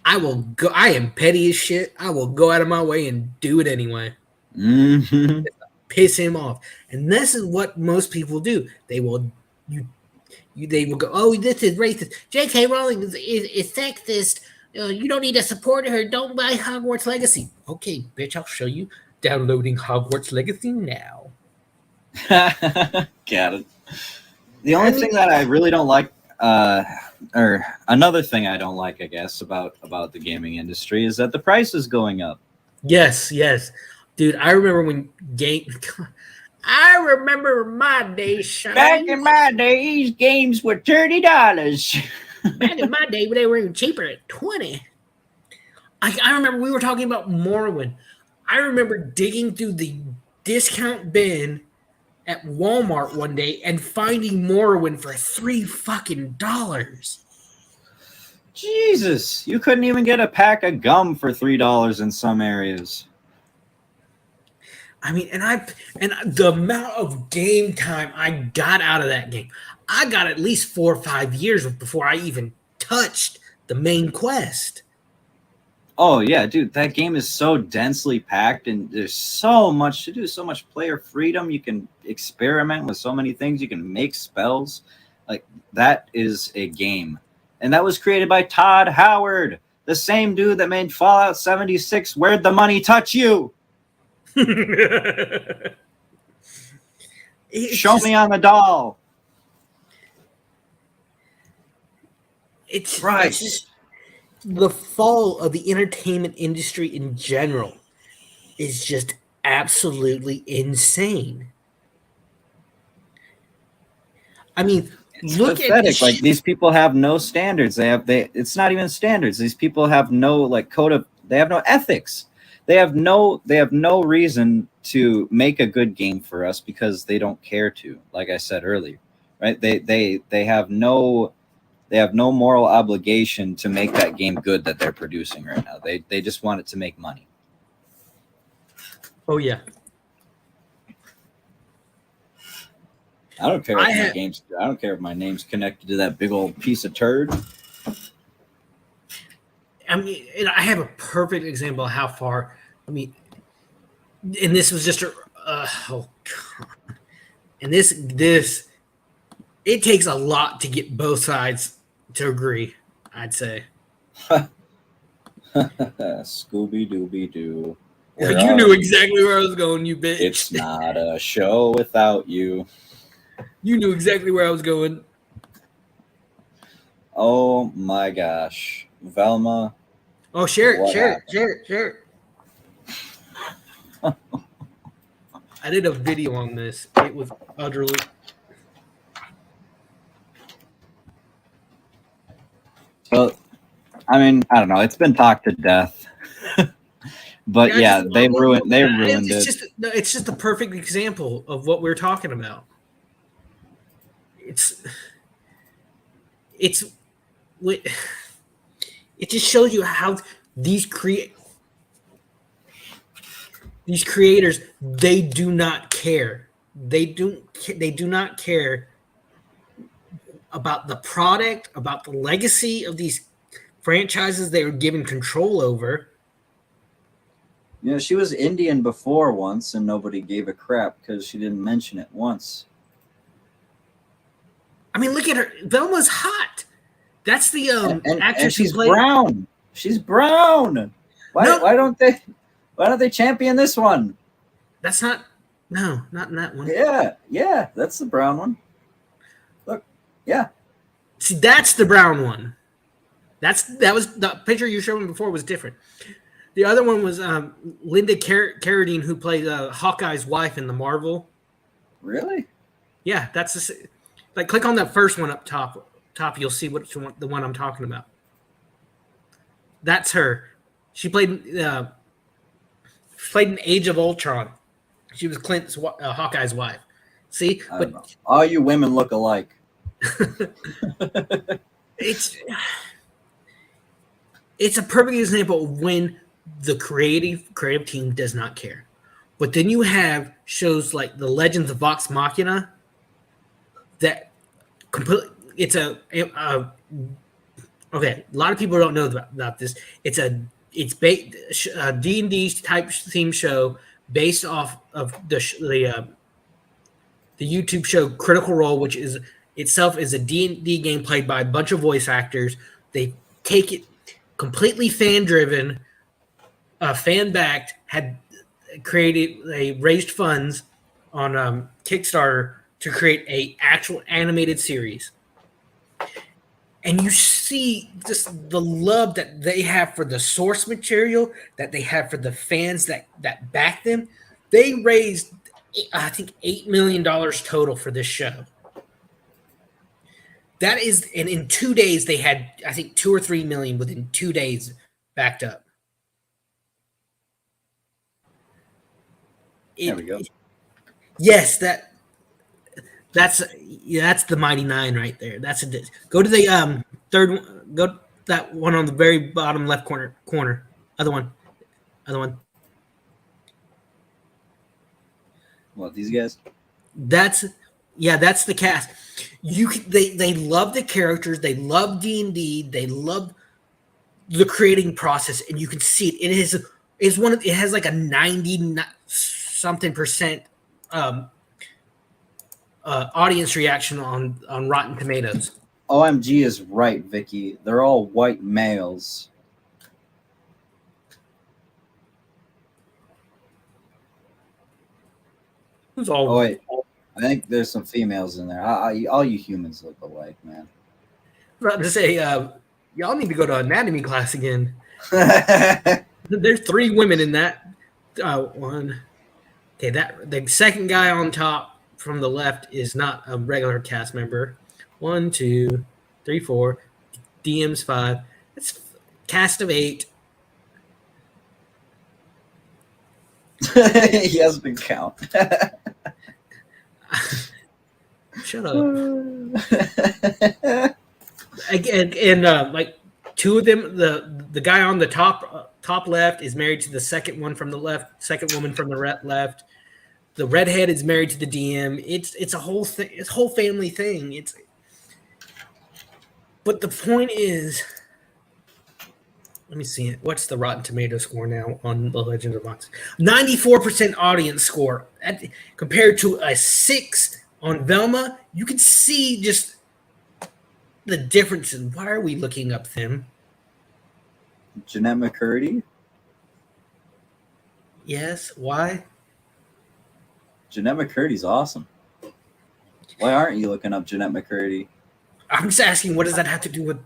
I will go. I am petty as shit. I will go out of my way and do it anyway. Mm-hmm. Piss him off. And this is what most people do. They will go, oh, this is racist. J.K. Rowling is sexist. You don't need to support her. Don't buy Hogwarts Legacy. Okay, bitch, I'll show you. Downloading Hogwarts Legacy now. Got it. The only thing that I really don't like, or another thing I don't like, I guess, about the gaming industry is that the price is going up. Yes. Dude, I remember when I remember my days, Shane. Back in my days, games were $30. Back in my day, they were even cheaper at $20. I remember we were talking about Morrowind. I remember digging through the discount bin at Walmart one day and finding Morrowind for $3 Jesus, you couldn't even get a pack of gum for $3 in some areas. I mean, and the amount of game time I got out of that game, I got at least 4 or 5 years before I even touched the main quest. Oh yeah, dude, that game is so densely packed, and there's so much to do, so much player freedom. You can experiment with so many things. You can make spells. Like, that is a game, and that was created by Todd Howard, the same dude that made Fallout 76. Where'd the money touch you? Show me on the doll. It's right. It's just, the fall of the entertainment industry in general is just absolutely insane. I mean, it's look pathetic. Like, these people have no standards. It's not even standards. These people have no they have no ethics. They have no reason to make a good game for us because they don't care to. Like I said earlier, right? They have no moral obligation to make that game good that they're producing right now. They just want it to make money. Oh yeah. I don't care I don't care if my name's connected to that big old piece of turd. I mean, I have a perfect example of how far. I mean, and this was just oh god, and this it takes a lot to get both sides to agree. I'd say. Scooby Dooby Doo. You knew exactly where I was going, you bitch. It's not a show without you. You knew exactly where I was going. Oh my gosh, Velma. Oh, share it. I did a video on this. It was utterly. Well, I mean, I don't know. It's been talked to death. But yeah, they ruined it. It's just a perfect example of what we're talking about. It just shows you how these creators, they do not care. They do not care about the product, about the legacy of these franchises they were given control over. You know, she was Indian before once, and nobody gave a crap because she didn't mention it once. I mean, look at her. Velma's hot. That's the actress. And she's brown. She's brown. Why don't they champion this one? That's not. No, not in that one. Yeah, that's the brown one. Look, yeah. See, that's the brown one. That was the picture you showed me before was different. The other one was Linda Carradine, who played Hawkeye's wife in the Marvel. Really? Yeah, that's like click on that first one up top. You'll see the one I'm talking about. That's her. She played in Age of Ultron. She was Hawkeye's wife. See, but all you women look alike. It's a perfect example of when the creative team does not care. But then you have shows like The Legends of Vox Machina that completely. It's okay. A lot of people don't know about this. It's a D&D type theme show based off of the YouTube show Critical Role, which is itself is a D&D game played by a bunch of voice actors. They take it completely fan driven, fan backed. They raised funds on Kickstarter to create a actual animated series. And you see just the love that they have for the source material, that they have for the fans that back them. They raised, I think, $8 million total for this show. That is, and in 2 days they had, I think, 2 or 3 million within 2 days backed up. There we go. Yes, that's the Mighty Nine right there. Go to the third one. Go to that one on the very bottom left corner. Other one. What, these guys? That's the cast. They love the characters. They love D&D. They love the creating process, and you can see it. It has like a 90-something% audience reaction on Rotten Tomatoes. OMG is right, Vicky. They're all white males. Oh wait, I think there's some females in there. All you humans look alike, man. I'm about to say, y'all need to go to anatomy class again. There's 3 women in that one. Okay, the second guy on top from the left is not a regular cast member. 1, 2, 3, 4. DM's 5. It's cast of 8. He has been count. Shut up. And like 2 of them, the guy on the top left is married to the second one from the left, second woman from the left. The redhead is married to the DM. It's a whole thing. It's a whole family thing. But the point is, let me see it. What's the Rotten Tomato score now on The Legend of Vox? 94% audience score. Compared to a 6 on Velma, you can see just the differences. Why are we looking up them? Jeanette McCurdy? Yes, why? Jeanette McCurdy's awesome. Why aren't you looking up Jeanette McCurdy? I'm just asking, what does that have to do with...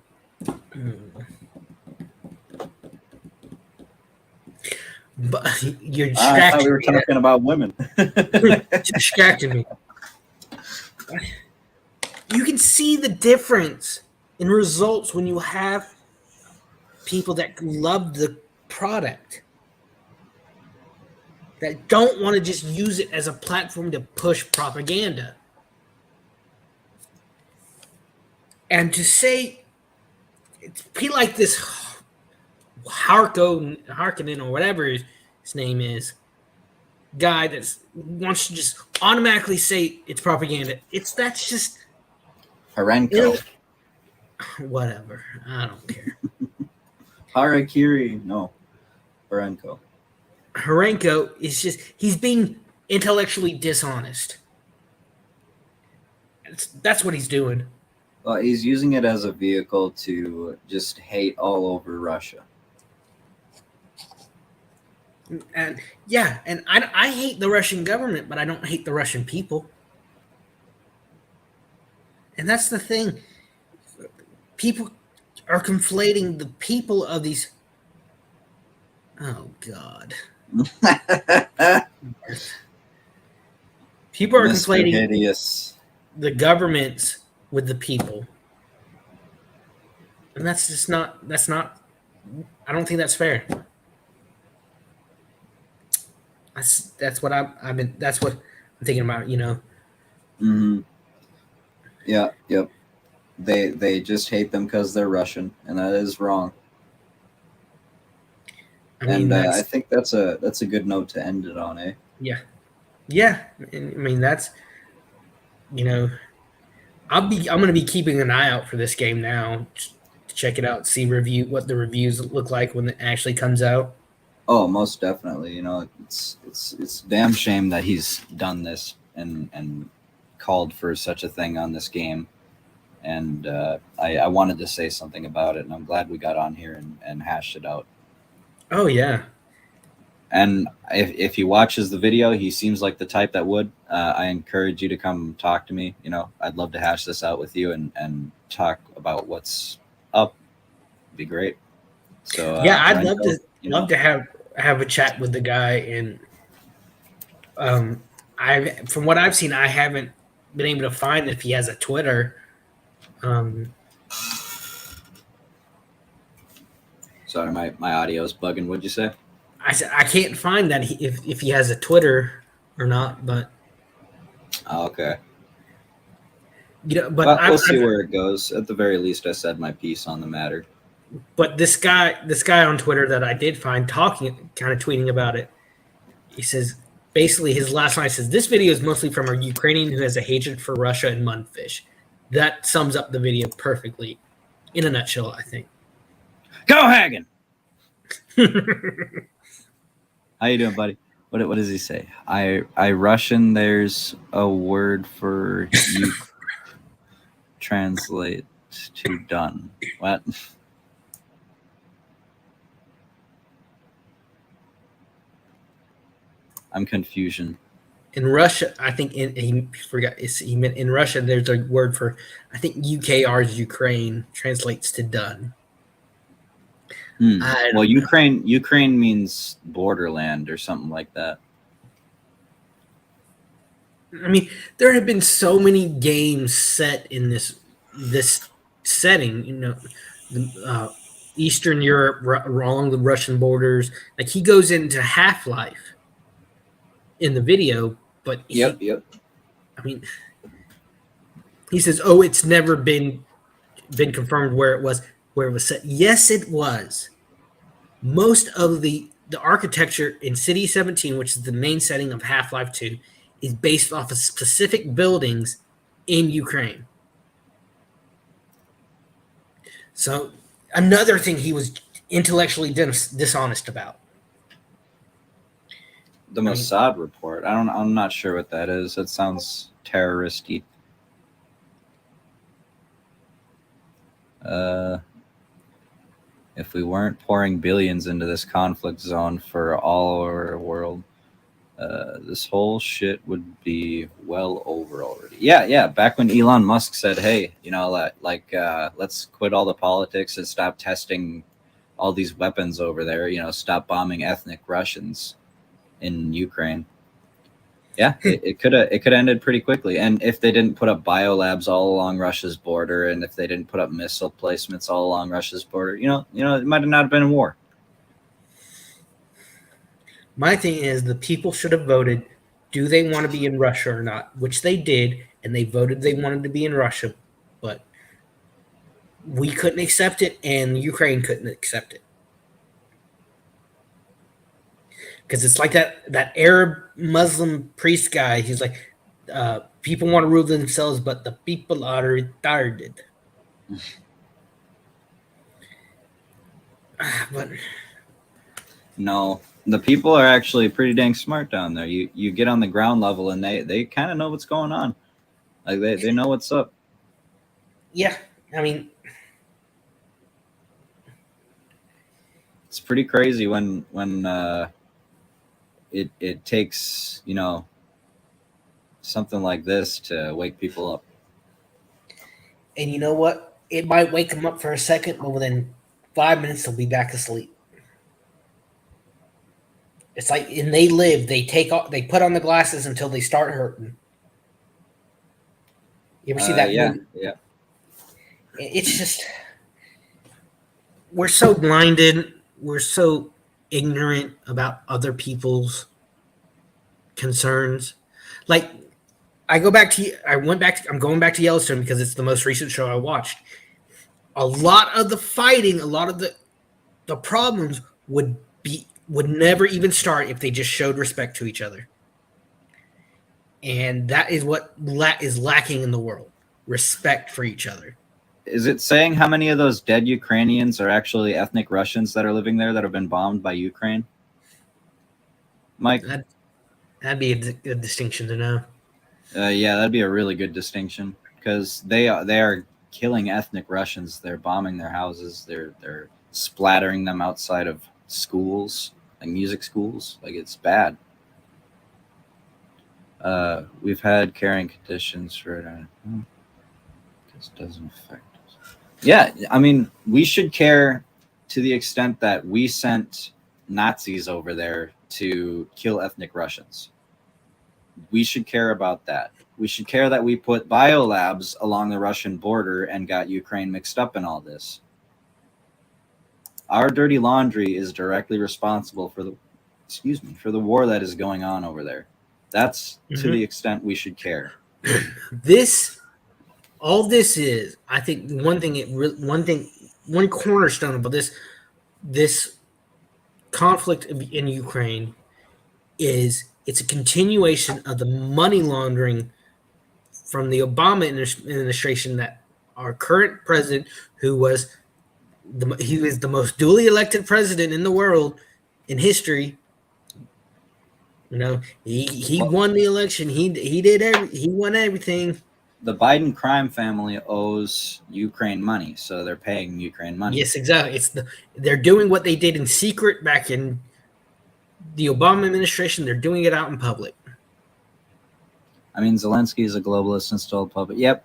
But you're distracting I thought we were talking about women. You're distracting me. You can see the difference in results when you have people that love the product, that don't want to just use it as a platform to push propaganda. And to say, be like this Harkonnen or whatever his name is, guy that wants to just automatically say it's propaganda. That's just Harenko. Whatever. I don't care. Harakiri. No. Harenko. Harenko is just, he's being intellectually dishonest. That's what he's doing. Well, he's using it as a vehicle to just hate all over Russia. And yeah, and I hate the Russian government, but I don't hate the Russian people. And that's the thing. People are conflating the people of these. Oh, God. People are conflating hideous. The governments with the people. And that's not, I don't think that's fair. That's what I'm thinking about, Mm-hmm. Yeah. Yep. They just hate them because they're Russian, and that is wrong. I mean, I think that's a good note to end it on, eh? yeah, yeah. I mean, that's, you know, I'm going to be keeping an eye out for this game now. To check it out, see what the reviews look like when it actually comes out. Oh, most definitely. You know, it's a damn shame that he's done this and called for such a thing on this game. And I wanted to say something about it, and I'm glad we got on here and hashed it out. Oh yeah. And if he watches the video, he seems like the type that would. I encourage you to come talk to me. You know, I'd love to hash this out with you and talk about what's up. It'd be great. So Yeah, I'd Harenko, love to have a chat with the guy. And I from what I've seen, I haven't been able to find if he has a Twitter. Sorry, my audio is bugging. What'd you say? I said I can't find that if he has a Twitter or not, but Okay. But Well, we'll see where it goes. At the very least, I said my piece on the matter. But this guy on Twitter that I did find talking, kind of tweeting about it, he says basically his last line says, "This video is mostly from a Ukrainian who has a hatred for Russia and mudfish." That sums up the video perfectly, in a nutshell, I think. Go Hagen! How you doing, buddy? What does he say? I Russian. There's a word for you. Translate to done. What? I'm confusion. In Russia, I think he meant in Russia. There's a word for, I think UKR's Ukraine translates to done. Well, Ukraine means borderland or something like that. I mean, there have been so many games set in this setting. You know, Eastern Europe, along the Russian borders. Like he goes into Half-Life in the video, but yep. I mean, he says, "Oh, it's never been confirmed where it was set." Yes, it was. Most of the architecture in City 17, which is the main setting of Half-Life 2, is based off of specific buildings in Ukraine. So another thing he was intellectually dishonest about. The Mossad report. I'm not sure what that is. It sounds terroristy. If we weren't pouring billions into this conflict zone for all our world, this whole shit would be well over already. Yeah. Back when Elon Musk said, "Hey, you know, let's quit all the politics and stop testing all these weapons over there. You know, stop bombing ethnic Russians in Ukraine." Yeah, it could have ended pretty quickly. And if they didn't put up biolabs all along Russia's border, and if they didn't put up missile placements all along Russia's border, you know, it might have not been a war. My thing is the people should have voted, do they want to be in Russia or not? Which they did, and they voted they wanted to be in Russia, but we couldn't accept it, and Ukraine couldn't accept it. Because it's like that Arab Muslim priest guy. He's like, people want to rule themselves, but the people are retarded. But no, the people are actually pretty dang smart down there. You get on the ground level, and they kind of know what's going on. Like they know what's up. Yeah, I mean, it's pretty crazy when it takes, you know, something like this to wake people up. And you know what? It might wake them up for a second, but within 5 minutes they'll be back asleep. It's like, and they live. They put on the glasses until they start hurting. You ever see that movie? Yeah. It's just, we're so blinded. We're so ignorant about other people's concerns. Like, I'm going back to Yellowstone because it's the most recent show I watched. A lot of the fighting, a lot of the problems would never even start if they just showed respect to each other. And that is what is lacking in the world. Respect for each other. Is it saying how many of those dead Ukrainians are actually ethnic Russians that are living there that have been bombed by Ukraine? Mike? That'd be a distinction to know. Yeah, that'd be a really good distinction because they are killing ethnic Russians. They're bombing their houses. They're splattering them outside of schools, like music schools. Like, it's bad. We've had caring conditions for this doesn't affect us. Yeah, I mean, we should care to the extent that we sent Nazis over there to kill ethnic Russians. We should care about that. We should care that we put biolabs along the Russian border and got Ukraine mixed up in all this. Our dirty laundry is directly responsible for the war that is going on over there. That's to the extent we should care. All this is, I think, one cornerstone about this conflict in Ukraine is it's a continuation of the money laundering from the Obama administration that our current president, who was the most duly elected president in the world in history. You know, he won the election. He won everything. The Biden crime family owes Ukraine money, so they're paying Ukraine money. Yes, exactly. They're doing what they did in secret back in the Obama administration. They're doing it out in public. I mean, Zelensky is a globalist installed puppet. Yep.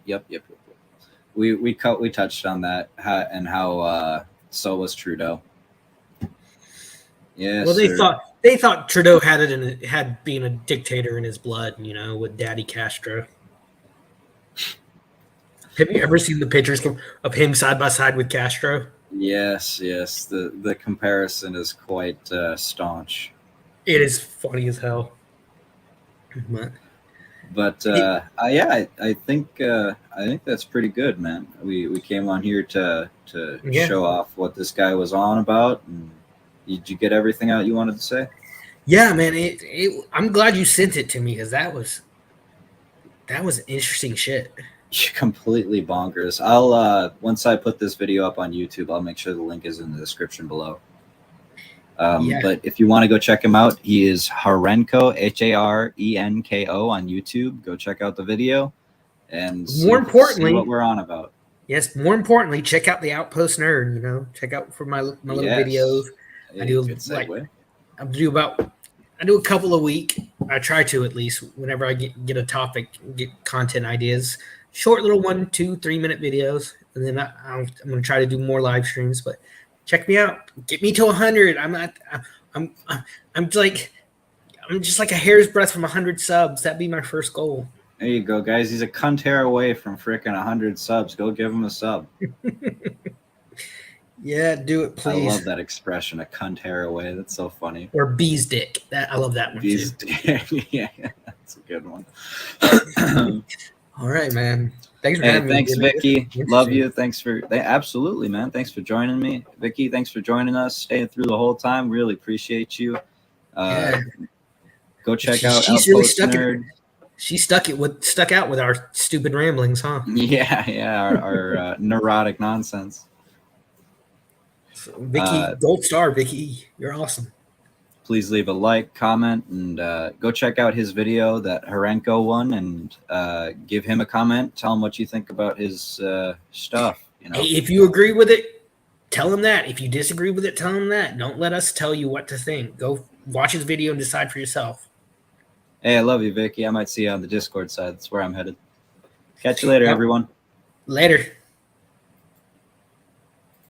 We touched on that and how so was Trudeau. Yes. Well, they thought Trudeau had been a dictator in his blood, you know, with Daddy Castro. Have you ever seen the pictures of him side by side with Castro? Yes. The comparison is quite staunch. It is funny as hell. But I think that's pretty good, man. We came on here to show off what this guy was on about. And did you get everything out you wanted to say? Yeah, man. I'm glad you sent it to me because that was interesting shit. Completely bonkers. I'll once I put this video up on YouTube, I'll make sure the link is in the description below. But if you want to go check him out, he is Harenko, Harenko on YouTube. Go check out the video and see what we're on about. Yes, more importantly, check out the Outpost Nerd. You know, check out for my little videos. Yeah, I do a couple a week. I try to at least whenever I get a topic, get content ideas. Short little 1, 2, 3 minute videos, and then I'm going to try to do more live streams. But check me out. Get me to 100. I'm just like a hair's breadth from 100 subs. That'd be my first goal. There you go, guys. He's a cunt hair away from freaking 100 subs. Go give him a sub. Yeah, do it, please. I love that expression, a cunt hair away. That's so funny. Or bee's dick. I love that one bee's too. Dick. Yeah, that's a good one. All right, man. Thanks for having me. Thanks, Vicky. Love you. Absolutely, man. Thanks for joining me. Vicky, thanks for joining us, staying through the whole time. Really appreciate you. Go check out Outpost Nerd. She stuck out with our stupid ramblings, huh? Yeah, our neurotic nonsense. So, Vicky, gold star, Vicky. You're awesome. Please leave a like, comment, and go check out his video, that Harenko one, and give him a comment. Tell him what you think about his stuff. You know, hey, if you agree with it, tell him that. If you disagree with it, tell him that. Don't let us tell you what to think. Go watch his video and decide for yourself. Hey, I love you, Vicky. I might see you on the Discord side. That's where I'm headed. Catch you later, everyone. Later.